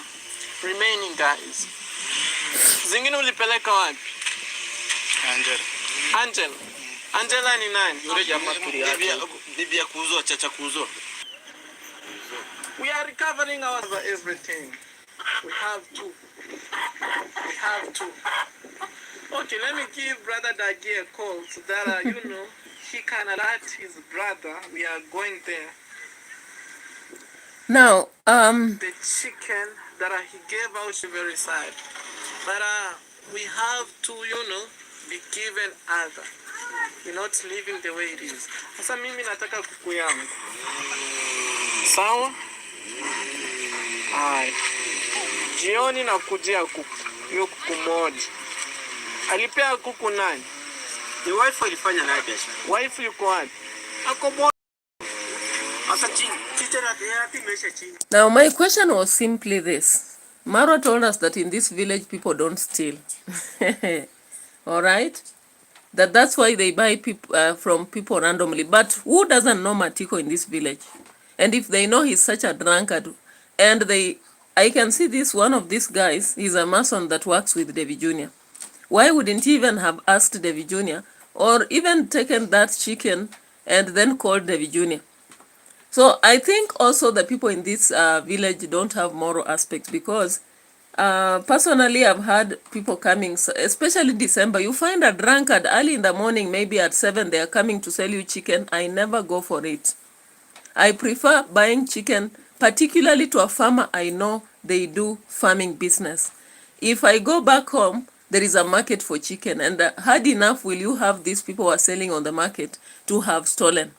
remaining, guys. Zingine ulipeleka wapi? Angela ni nani? Yule jamaa bibi ya kuuzwa, chacha kuuzwa. We are recovering everything. We have 2. Okay, let me give Brother Dagi a call so that, he can alert his brother. We are going there. Now, the chicken that he gave out is very sad. But we have to, be given other. We're not living the way it is. Sasa mimi nataka kuku yangu. Sawa? Hai. Jioni nakujia kuku. Hiyo kuku moja. Alipea kuku nani? Ni wife alifanya naye biashara. Wife yuko wapi? Ako moja. Asa chini. Now, my question was simply this. Marwa told us that in this village, people don't steal. All right? That's why they buy from people randomly. But who doesn't know Matiko in this village? And if they know he's such a drunkard, and I can see one of these guys, he's a mason that works with Davy Jr. Why wouldn't he even have asked Davy Jr. or even taken that chicken and then called Davy Jr.? So I think also the people in this village don't have moral aspects, because personally I've had people coming, especially December, you find a drunkard early in the morning, maybe at 7, they are coming to sell you chicken. I never go for it. I prefer buying chicken, particularly to a farmer I know they do farming business. If I go back home, there is a market for chicken, and hard enough will you have these people who are selling on the market to have stolen.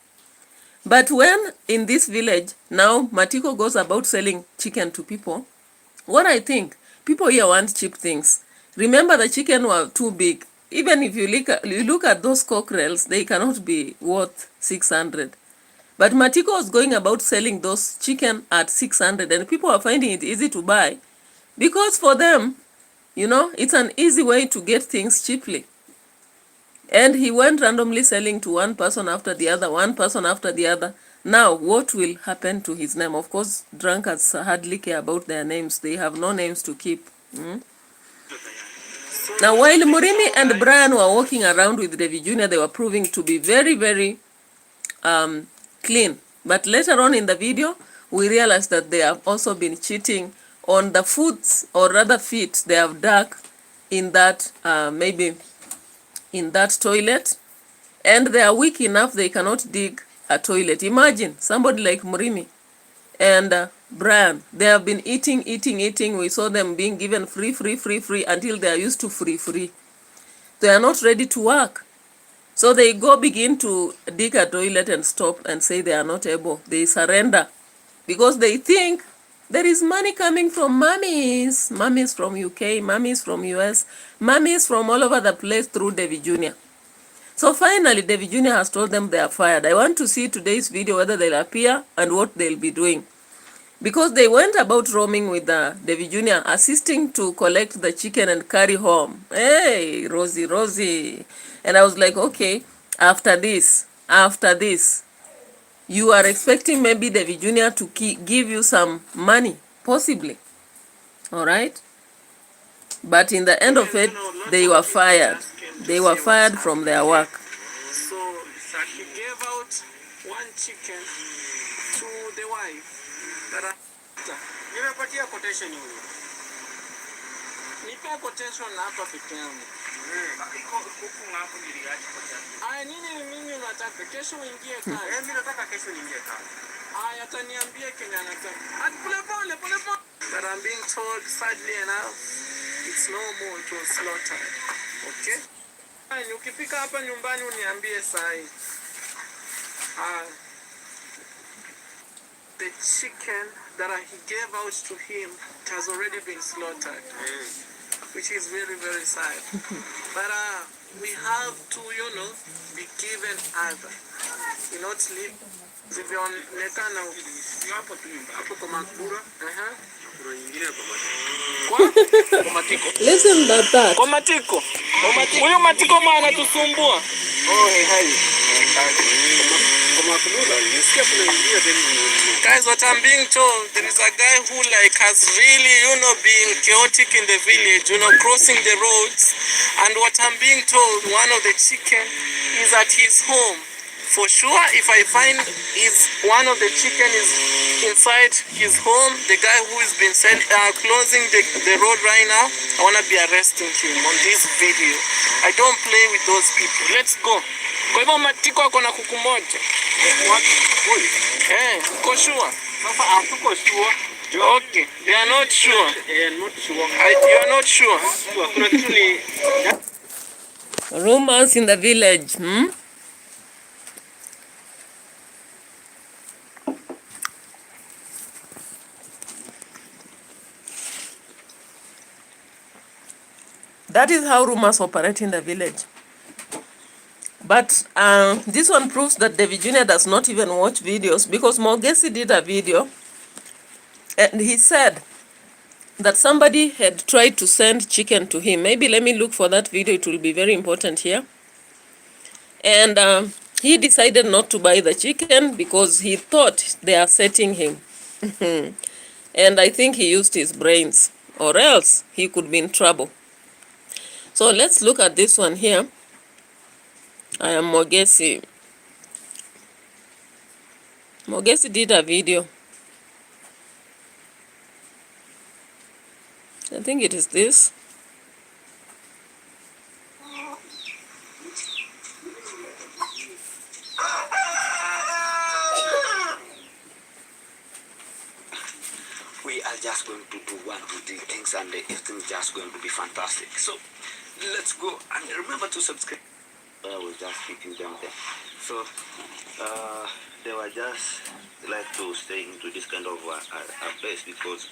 But when in this village, now Matiko goes about selling chicken to people, what I think, people here want cheap things. Remember, the chicken were too big. Even if you look at those cockerels, they cannot be worth 600. But Matiko was going about selling those chicken at 600, and people are finding it easy to buy, because for them, it's an easy way to get things cheaply. And he went randomly selling to one person after the other, one person after the other. Now, what will happen to his name? Of course, drunkards hardly care about their names. They have no names to keep. Now, while MRIMI and Brian were walking around with Davy Jr., they were proving to be very, very clean. But later on in the video, we realized that they have also been cheating on the foods, or rather feet they have dug in that, maybe in that toilet, and they are weak enough they cannot dig a toilet. Imagine somebody like MRIMI and Brian, they have been eating. We saw them being given free until they are used to free. They are not ready to work, so they begin to dig a toilet and stop and say they are not able. They surrender because they think there is money coming from mummies from UK, mummies from US, mummies from all over the place through Davy Jr. So finally, Davy Jr. has told them they are fired. I want to see today's video whether they'll appear and what they'll be doing. Because they went about roaming with Davy Jr., assisting to collect the chicken and carry home. Hey, Rosie. And I was like, okay, after this, you are expecting maybe Davy Jr. to give you some money, possibly. All right? But in the end of it, they were fired. They were fired from their work. So he gave out one chicken to the wife. Nimepatia quotation hiyo. Nipe quotation hapa peke yangu. Iko kuku hapo niliacha quotation. Nini mimi unataka kesho uingie kazi? Mimi nataka kesho niingie kazi. Ataniambia Kenya anasema. Pole. But I'm being told, sadly enough, it's no more, it was slaughtered. Okay? Ukifika hapa nyumbani uniambie saa hii. the chicken that he gave out to him has already been slaughtered, which is very, very sad. But we have to, be given other. Not sleep. Zivyoonekana hapo kwa makbura. Kwa Matiko. Listen to that. Kwa Matiko. Huyo Matiko maana tusumbua. Guys, what I'm being told, there is a guy who has really, being chaotic in the village, crossing the roads. And what I'm being told, one of the chicken is at his home. For sure, if I find one of the chicken is inside his home, the guy who has been closing the road right now, I want to be arresting him on this video. I don't play with those people. Let's go. Kwa hivyo Matiko ako na kuku moja. Uko sure? Hatuko sure. Okay, they are not sure. Not sure. You are not sure. Kuna kitu ni Rumors in the village. That is how rumors operate in the village. But this one proves that David Jr. does not even watch videos, because Mogesi did a video and he said that somebody had tried to send chicken to him. Maybe let me look for that video. It will be very important here. And he decided not to buy the chicken because he thought they are setting him. And I think he used his brains, or else he could be in trouble. So let's look at this one here. I am Mogesi. Mogesi did a video. I think it is this. we are just going to do one of the things, and everything's just going to be fantastic. So let's go, and remember to subscribe. I was just speaking them there. So they were just like to stay into this kind of a place because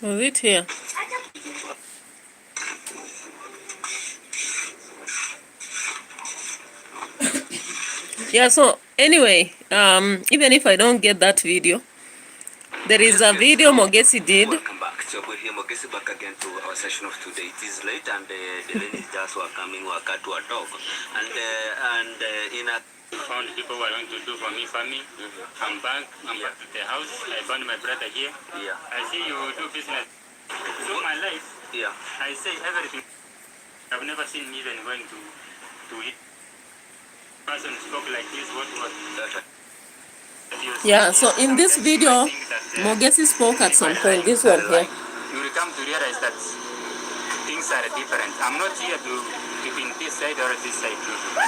Was it here? Yeah, so anyway, even if I don't get that video, there is a video Mogesi did. Welcome back. So we're here, Mogesi, back again to our session of today. It is late, and the ladies just were coming, were cut to a dog, and in a found people who are going to do for me farming. I'm back to the house. I found my brother here. Yeah. I see you do business. So my life, yeah. I say everything. I've never seen me even going to eat. Person spoke like this, what was that? Yeah, so in this video, Mogesi spoke at some point. This one here. You will come to realize that things are different. I'm not here to keep in this side or this side.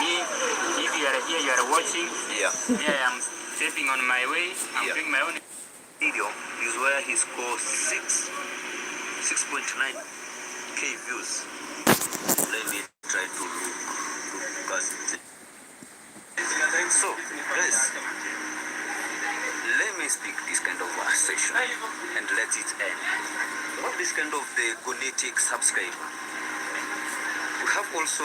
Me, if you are here, you are watching. Yeah. Yeah, I'm stepping on my way. I'm doing my own Video is where he scores 6.9k views. Let me try to look because so guys, let me speak this kind of session and let it end. What this kind of the gonetic subscriber? We have also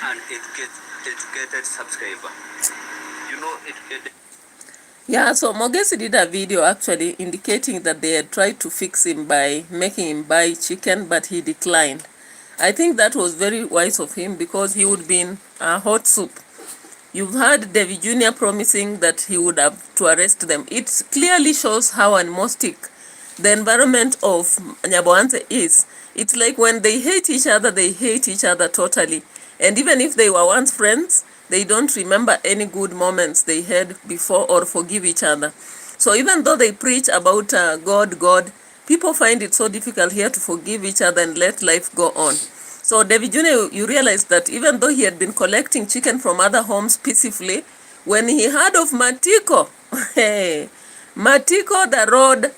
an educated subscriber. You know it. Yeah, so Mogesi did a video actually indicating that they had tried to fix him by making him buy chicken, but he declined. I think that was very wise of him because he would be in a hot soup. You've heard David Jr. promising that he would have to arrest them. It clearly shows how animalistic the environment of Nyaboanze is. It's like when they hate each other totally. And even if they were once friends, they don't remember any good moments they had before or forgive each other. So even though they preach about God, people find it so difficult here to forgive each other and let life go on. So David Jr., you realize that even though he had been collecting chicken from other homes peacefully, when he heard of Matiko, hey, Matiko the road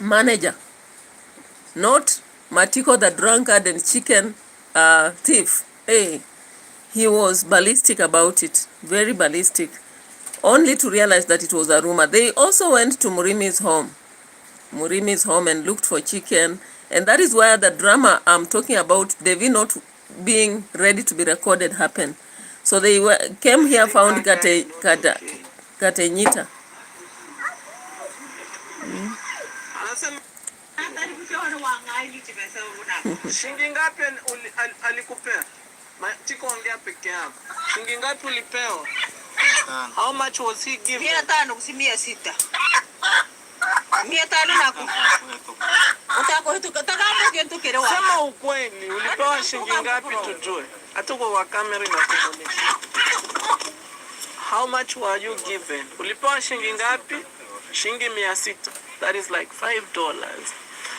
manager, not Matiko the drunkard and chicken thief. Hey, he was ballistic about it, very ballistic, only to realize that it was a rumor. They also went to MRIMI's home and looked for chicken, and that is where the drama I'm talking about, Davy not being ready to be recorded, happened. So they came here, found Katenyita. Shilingi ngapi alikupea? Matiko ongea peke yako. Shilingi ngapi ulipewa? How much was he given? 500 kusimia 6. 500 nako. Utakapo kitu kirewa. Sema ukweli, ulipewa shilingi ngapi tujue? Hatuko kwa kamera inakuonyesha. How much were you given? Ulipewa shilingi ngapi? Shilingi 600. That is like $5.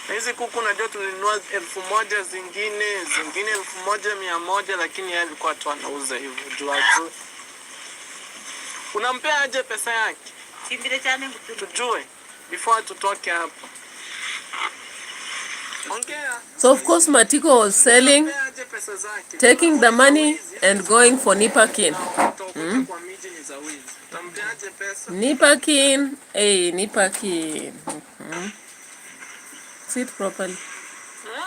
Na hizi kuku najua tulinunua 1,000 zingine 1,100, lakini yeye alikuwa tu anauza hivyo juu. Unampea aje pesa yake? Simbire cyane Tujue before tutoke hapa. Ongea. So of course Matiko was selling, taking the money and going for Nipakin. Nipakin, hey, Nipakin. Sit properly.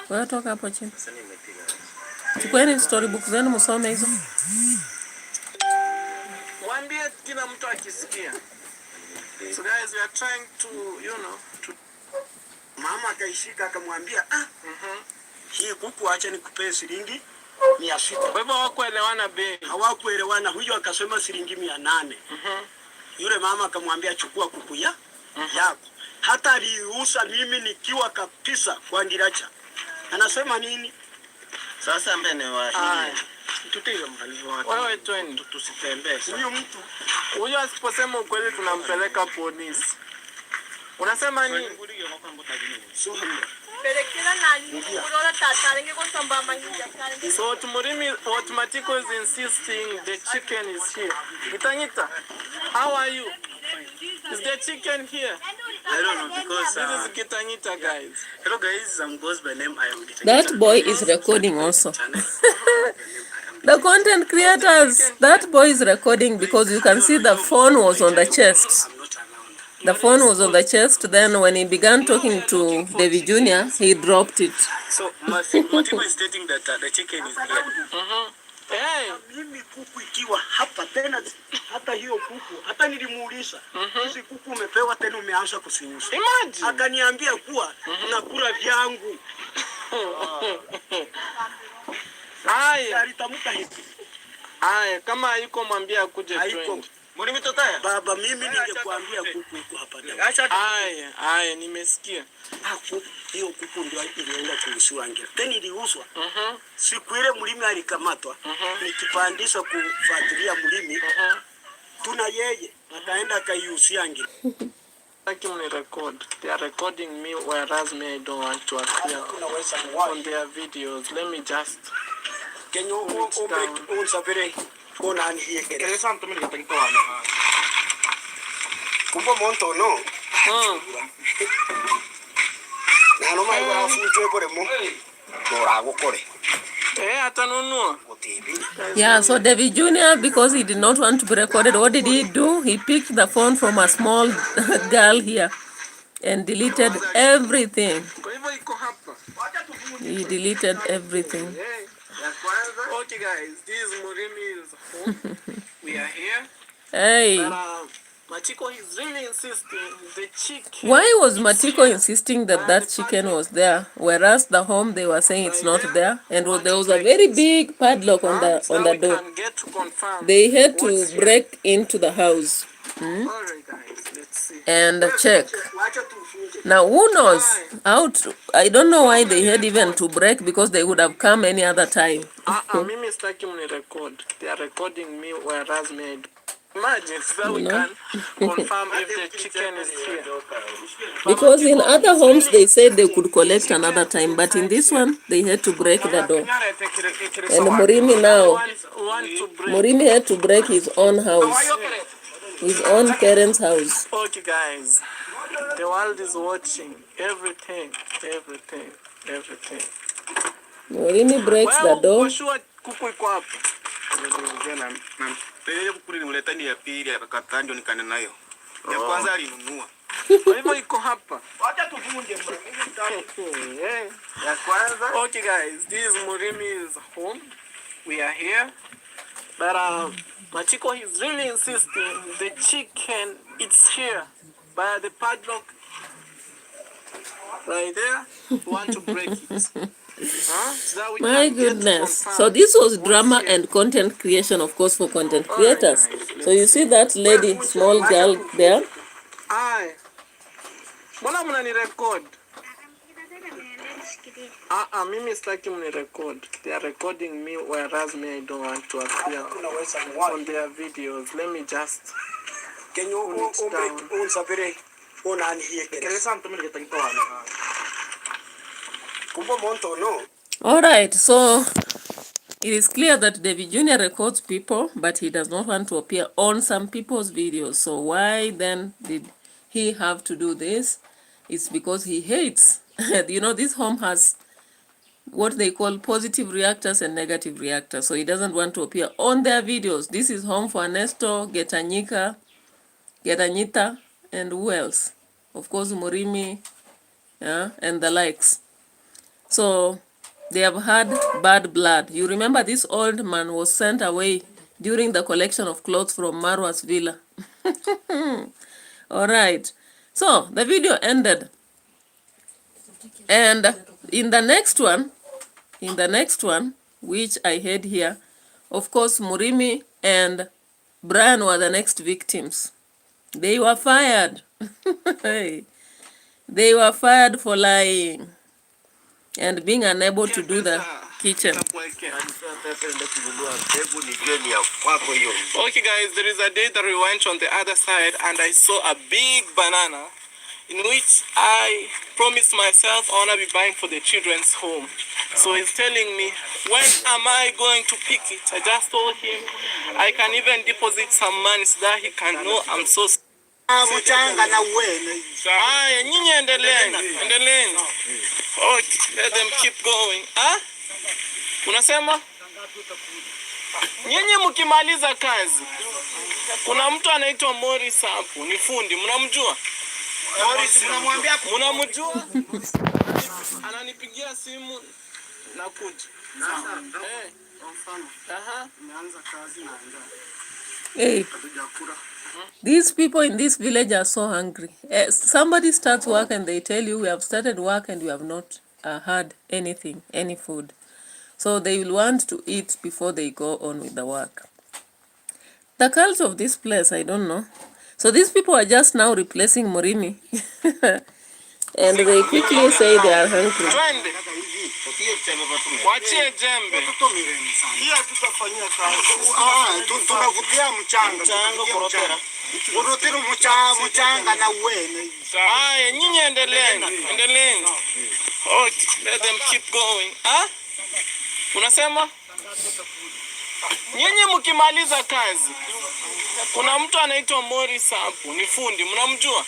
Wewe toka hapo chini. Chukueni storybook zenu msome hizo. Waambie kila mtu akisikia. So guys, we are trying to, to Mama akaishika akamwambia hii kuku acha nikupe shilingi 600. Kwa hivyo hawakuelewana bei. Hawakuelewana, huyo akasema shilingi 800. Yule mama akamwambia chukua kuku yako. Hata aliuza mimi nikiwa kabisa kwa ngiracha. Anasema nini? Sasa mbene wa hii. Tutile mahali watu. Wewe twende tusitembee. Huyo mtu. Huyo asiposema ukweli tunampeleka polisi. Unasema nini? So what Matiko is insisting, the chicken is here. Gitanyita, how are you? Is the chicken here? I don't know because this is Gitanyita, guys. Hello guys, I'm goes by name I am Gitanyita. That boy is recording also. The content creators, that boy is recording because you can see the phone was on the chest. The phone was on the chest, then when he began talking to Davy Jr., he dropped it. So Matiko is stating that the chicken is here. Hey, Mimi kuku ikiwa hapa tena, hata hiyo kuku, hata nilimuuliza, hizi kuku umepewa tena umeanza kusinyusha. Imagine. Akaniambia kuwa nakula vyangu. Haya. Alitamka hivi. Haya, kama haiko mwambie akuje Haiko. Mbona totaya? Baba mimi ningekuambia kuku iko hapa tena. Haya, nimesikia. Hiyo kuku ndio ilienda kuuziwa Ngera. Tena iliuzwa. Siku ile mlimi alikamatwa. Nikipandisha kufuatilia mlimi. Tuna yeye akaenda akaiuzia Ngera. Record. They are recording me, whereas me I don't want to appear on their videos. Let me just. Can you sabere kona here? Kaya santo mimi nitakutoa. Kumbe monto no. Na no mai kwa fujo pore mo. Dora gukore. Atanunua. Yeah, so Davy Jr., because he did not want to be recorded, what did he do? He picked the phone from a small girl here and deleted everything. He deleted everything. Okay, guys, this is MRIMI's home. We are here. Hey. Matiko is really insisting the chicken. Why was Matiko insisting that that chicken was there, whereas the home they were saying it's not there, and there was a very big padlock on the door. They had to break into the house and check. Now who knows? I don't know why they had even to break, because they would have come any other time. Mimi sitaki mnirecord. They are recording me, whereas me. Imagine so we can confirm if the chicken is here. Because in other homes they said they could collect another time, but in this one they had to break the door. And MRIMI now, MRIMI had to break his own house, his own parents' house. Okay, guys, the world is watching everything. everything. Murimi breaks the door. Sure kuku iko hapa. Pelele kuku nimleta ni ya pili akakataa ndio nikana nayo. Ya kwanza alinunua. Kwa hivyo iko hapa. Wacha tuvunje Ya kwanza. Okay guys, this is Murimi's home. We are here. But Matiko is really insisting the chicken it's here by the padlock right there. We want to break it. So that we My can get goodness. confirmed So this was what's drama here. and content creation, of course, for content creators. So you see that lady, small girl there? Aye. Mbona mnani record? Mimi sitaki mni record. They are recording me whereas me I don't want to appear on their videos. Let me just Can you sabere on here? Kumbo monto no. All right, so it is clear that Davy Jr. records people, but he does not want to appear on some people's videos. So why then did he have to do this? It's because he hates. You know, this home has what they call positive reactors and negative reactors. So he doesn't want to appear on their videos. This is home for Ernesto, Getanyika, Getanyita, and who else? Of course, Murimi, yeah, and the likes. So they have had bad blood. You remember this old man was sent away during the collection of clothes from Marwa's villa. All right. So the video ended. And in the next one, which I had here, of course, Murimi and Brian were the next victims. They were fired. They were fired for lying and being unable to do the kitchen. Okay guys, there is a day that we went on the other side and I saw a big banana in which I promised myself I want to be buying for the children's home. So he's telling me, when am I going to pick it? I just told him I can even deposit some money so that he can know I'm so Mchanga na uwele. Haya, nyinyi endeleeni. Okay, let them keep going. Unasema? Nyinyi mkimaliza kazi. Kuna mtu anaitwa Morris hapo, ni fundi, mnamjua? Morris mnamwambia mnamjua? Ananipigia simu na kuja. Hey. These people in this village are so hungry. Somebody starts work and they tell you we have started work and we have not had anything, any food. So they will want to eat before they go on with the work. The culture of this place, I don't know. So these people are just now replacing Murimi. And they quickly say they are hungry. Wachie jembe. Pia tutafanyia kazi. Tunakutia mchanga kurotera. Kurotera mchanga na uwele. Haya, nyinyi endeleeni. Okay, let them keep going. Unasema? Nyinyi mkimaliza kazi. Kuna mtu anaitwa Morris hapo, ni fundi, mnamjua?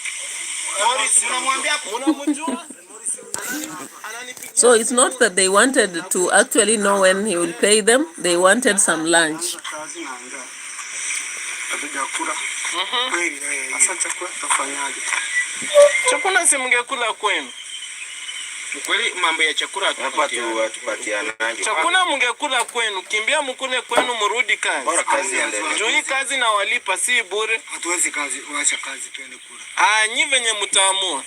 Morris mnamwambia mnamjua? So it's not that they wanted to actually know when he will pay them. They wanted some lunch. Chakula si mngekula kwenu. Kweli mambo ya chakula hapa tupatianaje? Chakula mngekula kwenu, kimbia mkule kwenu mrudi kazi. Bora kazi endelee. Juu hii kazi na walipa si bure. Hatuwezi kuacha kazi twende kula. Nyi venye mtaamua.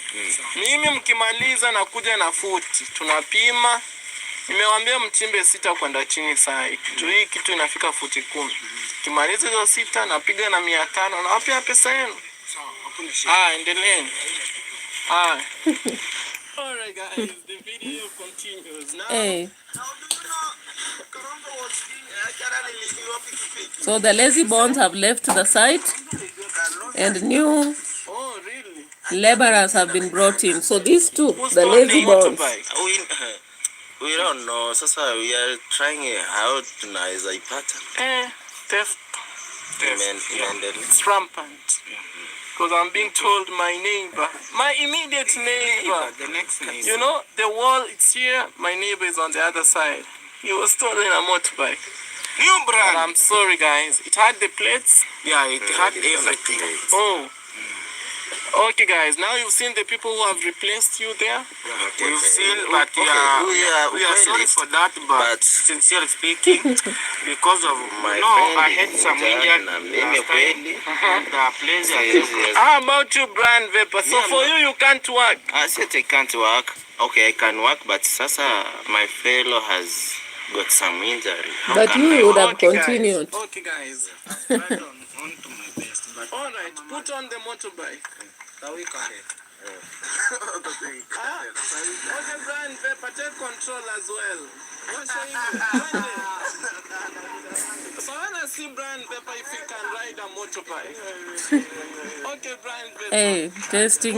Mimi mkimaliza na kuja na futi, tunapima. Nimewaambia mchimbe 6 kwenda chini saa hii. Juu hii kitu inafika futi 10. Kimaliza hizo 6 napiga na 500 na wapia pesa yenu. Sawa, hakuna shida. Endeleeni. Alright guys, the video continues now. Hey. So the lazy bones have left the site and new laborers have been brought in. So these two, the lazy bones. We don't know. Sasa we are trying how tunaweza ipata. Theft. It's rampant. Because I'm being told my neighbor, my immediate neighbor, The next neighbor. you know, the wall, it's here, my neighbor is on the other side. He was stolen a motorbike. New But brand. I'm sorry, guys. It had the plates. Yeah, it had everything. Oh. Okay, guys. Now you've seen the people who have replaced you there. We've seen, but we are sorry for that. But sincerely speaking, because of I had some injured last time. The place How about you, Brand Vapor? So for you can't work. I said I can't work. Okay, I can work, but Sasa, my fellow has got some injury. But you would have continued. Okay, guys. On to my best, but All right, put on the motorbike. Okay, Brian Vapor, take control as well. So I want to see Brian Vapor if he can ride a motorbike. Okay, Brian Vapor. Hey, testing.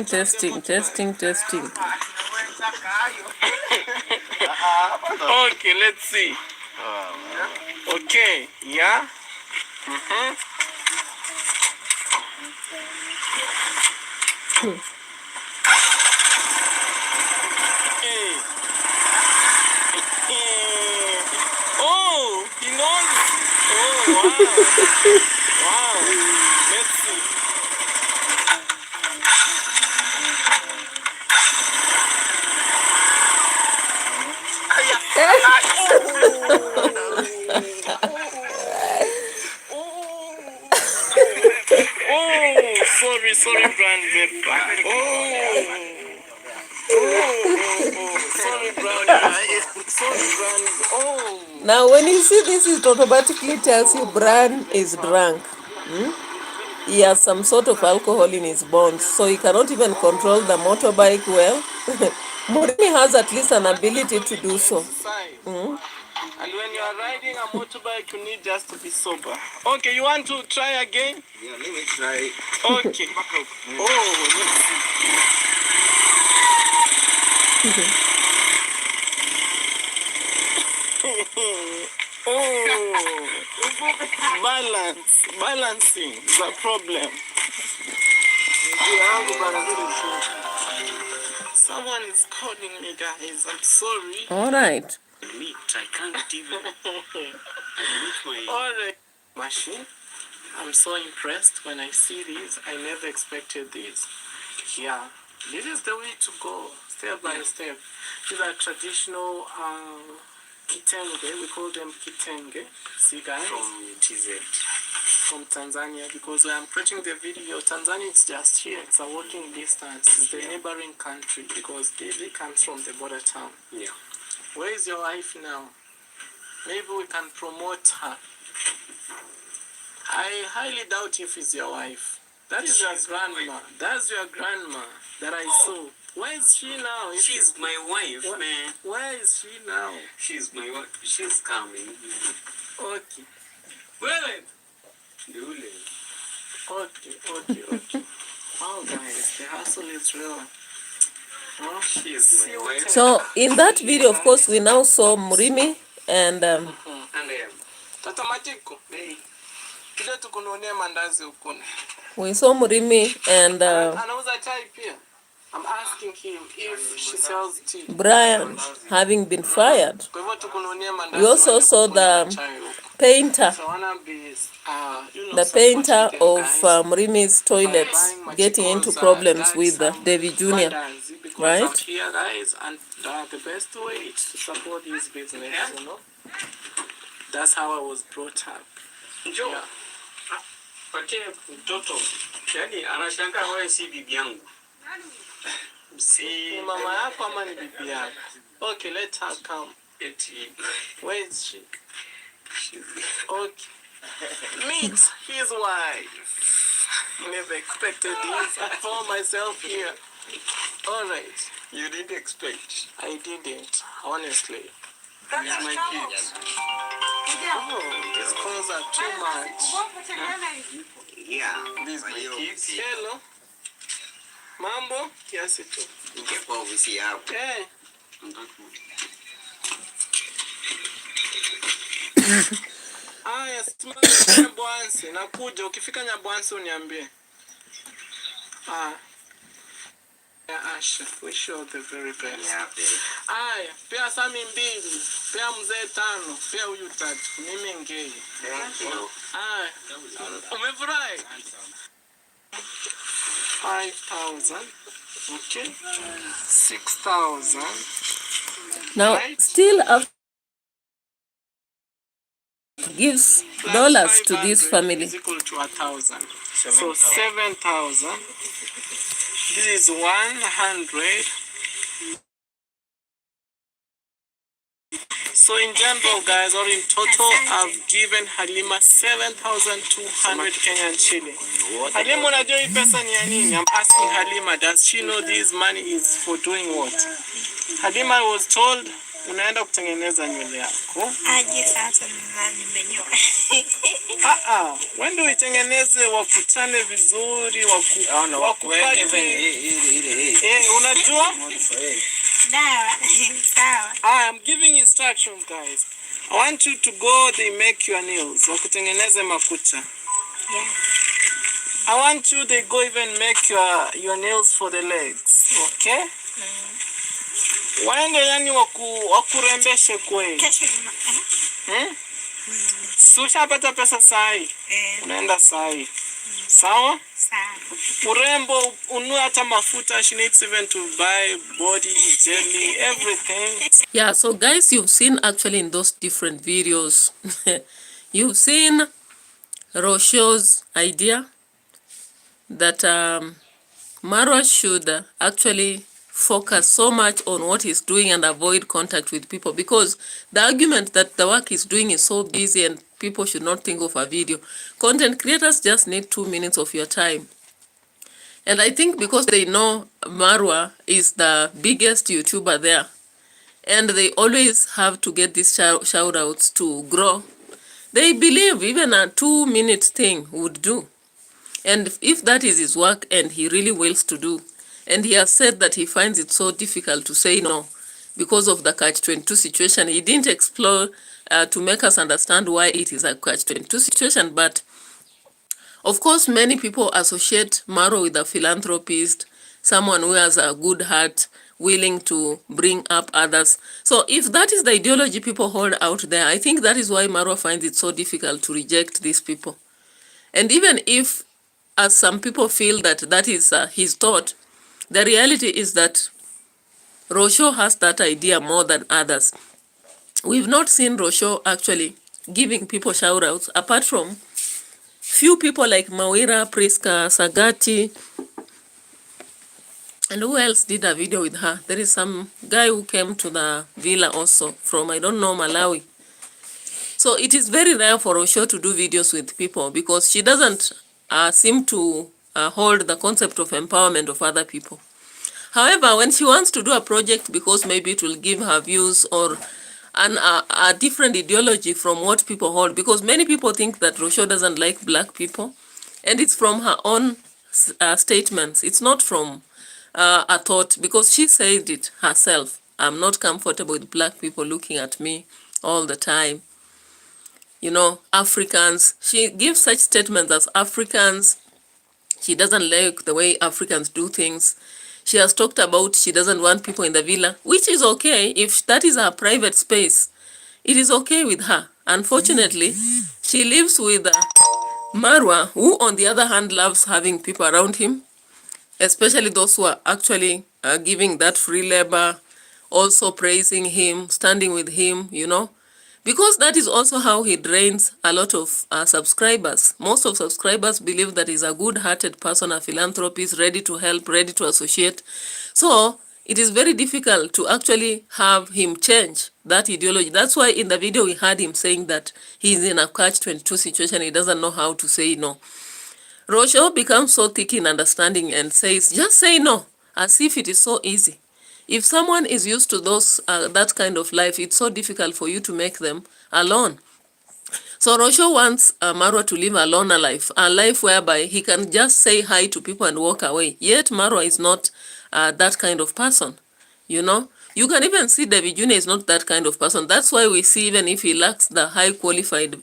Okay, let's see. Okay, yeah. Oh, he knows. Oh, wow. Wow. Let's see. Oh, sorry, Brand Vapor. Sorry, Brand. Oh. Now, when you see this, it automatically tells you Bran is drunk. He has some sort of alcohol in his bones, so he cannot even control the motorbike well. MRIMI has at least an ability to do so. And when you are riding a motorbike, you need just to be sober. Okay, you want to try again? yeah, let me try. Okay. Oh, let's see. Balancing is a problem. Someone is calling me, guys. I'm sorry. All right. I can't even admit my Alright. Machine. I'm so impressed when I see this. I never expected this. Yeah. This is the way to go, step by step. These are traditional kitenge. We call them kitenge. See, guys? from TZ. From Tanzania, because where I'm creating the video, Tanzania is just here. It's a walking distance. It's the neighboring country, because DAVY comes from the border town. Yeah. Where is your wife now? Maybe we can promote her. I highly doubt if it's your wife. That is your grandma. That's your grandma that I saw. Where is she now? She's my wife, man. Where is she now? She's my wife. She's coming. Okay. Well, Okay. Wow, guys, the hustle is real. Well, she's my wife. So in that video, of course, we now saw MRIMI and And I am. Tata Matiko. Hey. Kile tukunuonea mandazi ukune. we saw MRIMI and Anauza chai pia. I'm asking him if she sells tea. Brian having been fired. Kwa hivyo tukunuonea mandazi. We also saw the painter, So I wanna be, the painter of MRIMI's toilets getting into problems with Davy Jr. Right? Out here, guys, and the best way is to support his business, you know. That's how I was brought up. Njoo. Yeah. Patie mtoto. Yaani anashangaa wewe si bibi yangu. Si Ni mama yako ama ni bibi yako? Okay, let her come. eti. Where is she? Okay. Meet his wife. Never expected this. I found myself here. Alright. You didn't expect. I didn't, honestly. It's my kids. Oh, these calls are too much. Yeah. These my kids. Hello. Mambo? Kiasi tu. Ingekuwa ofisi yako. Hey. Aya, simama Nyabwansi. Nakuja, ukifika Nyabwansi uniambie. Asha, wish you all the very best. Aya, pia Sami 2, pia mzee 5, pia huyu 3. Mimi ngei. Thank you. Aya, umefurahi? 5,000. Okay. 6,000. Now, Right? still after gives dollars to this family. Is equal to 1,000. So 7,000. This is 100. So in general, guys, or in total, I've given Halima 7,200 Kenyan shilling. Halima, unajua hii pesa ni ya nini? I'm asking Halima, does she know this money is for doing what? Halima, I was told, unaenda kutengeneza nywele yako. Aje sasa nimenyoa. Wende uitengeneze, wakutane vizuri, wakupake. Unajua? I'm giving instructions, guys. I want you to go, they make your nails. Wakutengeneze makucha. Yeah. I want you, they go even make your nails for the legs. Okay? Waende yani wakurembeshe kweli. Kesho Si ushapata pesa sahi? Unaenda sahi. Sawa? Urembo, unue hata mafuta. She needs even to buy body, jelly, everything. Yeah, so guys, you've seen actually in those different videos, you've seen ROCIO's idea that Marwa should actually focus so much on what he's doing and avoid contact with people, because the argument that the work he's doing is so busy and people should not think of a video. Content creators just need 2 minutes of your time. And I think because they know Marwa is the biggest YouTuber there, and they always have to get these shout-outs to grow, they believe even a 2-minute thing would do. And if that is his work and he really wills to do, and he has said that he finds it so difficult to say no because of the catch-22 situation, he didn't explore to make us understand why it is a catch-22 situation. But of course, many people associate Marwa with a philanthropist, someone who has a good heart, willing to bring up others. So if that is the ideology people hold out there, I think that is why Marwa finds it so difficult to reject these people. And even if, as some people feel that that is his thought, the reality is that ROCIO has that idea more than others. We've not seen ROCIO actually giving people shout-outs, apart from few people like Mawira, Priska, Sagati, and who else did a video with her? There is some guy who came to the villa also from, I don't know, Malawi. So it is very rare for ROCIO to do videos with people because she doesn't seem to hold the concept of empowerment of other people. However, when she wants to do a project because maybe it will give her views or a different ideology from what people hold, because many people think that ROCIO doesn't like black people, and it's from her own statements. It's not from a thought, because she said it herself. I'm not comfortable with black people looking at me all the time. You know, Africans. She gives such statements as Africans. She doesn't like the way Africans do things. She has talked about she doesn't want people in the villa, which is okay. If that is her private space, it is okay with her. Unfortunately, she lives with Marwa, who on the other hand loves having people around him, especially those who are actually giving that free labor, also praising him, standing with him, you know. Because that is also how he drains a lot of subscribers. Most of subscribers believe that he's a good-hearted person, a philanthropist, ready to help, ready to associate. So it is very difficult to actually have him change that ideology. That's why in the video we heard him saying that he's in a catch-22 situation. He doesn't know how to say no. ROCIO becomes so thick in understanding and says, just say no, as if it is so easy. If someone is used to those that kind of life, it's so difficult for you to make them alone. So ROCIO wants Marwa to live alone a life whereby he can just say hi to people and walk away. Yet Marwa is not that kind of person, you know. You can even see DAVY Jr. is not that kind of person. That's why we see even if he lacks the high qualified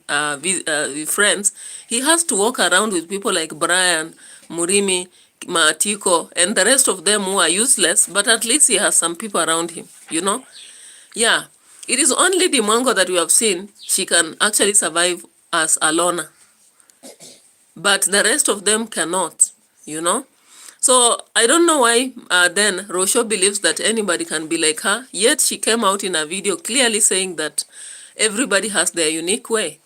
friends, he has to walk around with people like Brian, MRIMI, Matiko, and the rest of them who are useless, but at least he has some people around him, you know? Yeah, it is only the Mwango that we have seen, she can actually survive as a loner. But the rest of them cannot, you know? So I don't know why then ROCIO believes that anybody can be like her, yet she came out in a video clearly saying that everybody has their unique way.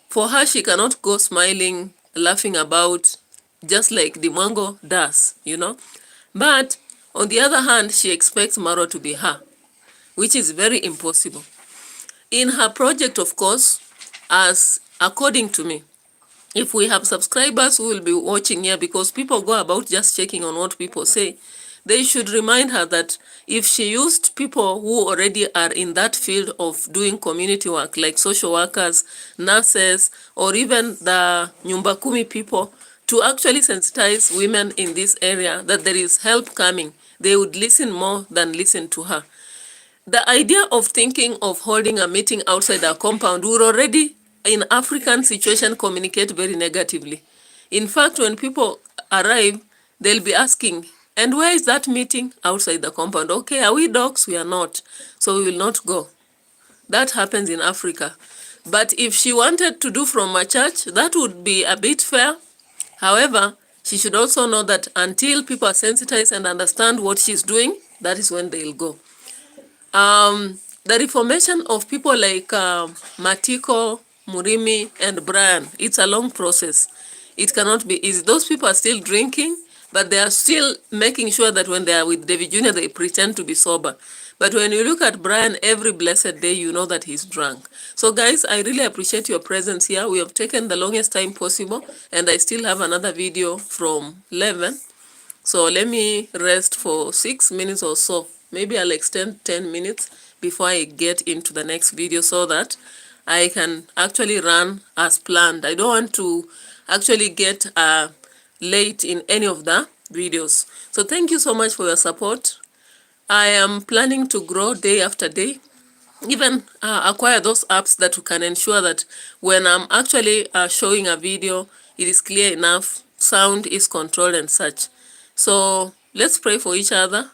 For her, she cannot go smiling, laughing about, just like the Mwango does, you know. But on the other hand, she expects MARWA to be her, which is very impossible. In her project, of course, as according to me, if we have subscribers who will be watching here, because people go about just checking on what people say, they should remind her that if she used people who already are in that field of doing community work, like social workers, nurses, or even the Nyumba Kumi people, to actually sensitize women in this area that there is help coming, they would listen more than listen to her. The idea of thinking of holding a meeting outside our compound would already, in African situation, communicate very negatively. In fact, when people arrive, they'll be asking, and where is that meeting? Outside the compound. Okay, are we dogs? We are not. So we will not go. That happens in Africa. But if she wanted to do from a church, that would be a bit fair. However, she should also know that until people are sensitized and understand what she's doing, that is when they'll go. The reformation of people like Matiko, MRIMI, and Brian, it's a long process. It cannot be easy. Those people are still drinking, but they are still making sure that when they are with David Jr., they pretend to be sober. But when you look at Brian, every blessed day, you know that he's drunk. So guys, I really appreciate your presence here. We have taken the longest time possible, and I still have another video from 11. So let me rest for 6 minutes or so. Maybe I'll extend 10 minutes before I get into the next video so that I can actually run as planned. I don't want to actually get late in any of the videos. So thank you so much for your support. I am planning to grow day after day. Even acquire those apps that can ensure that when I'm actually showing a video, it is clear enough, sound is controlled and such. So let's pray for each other.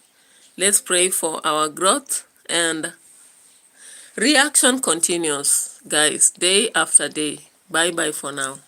Let's pray for our growth, and reaction continues, guys, day after day. Bye-bye for now.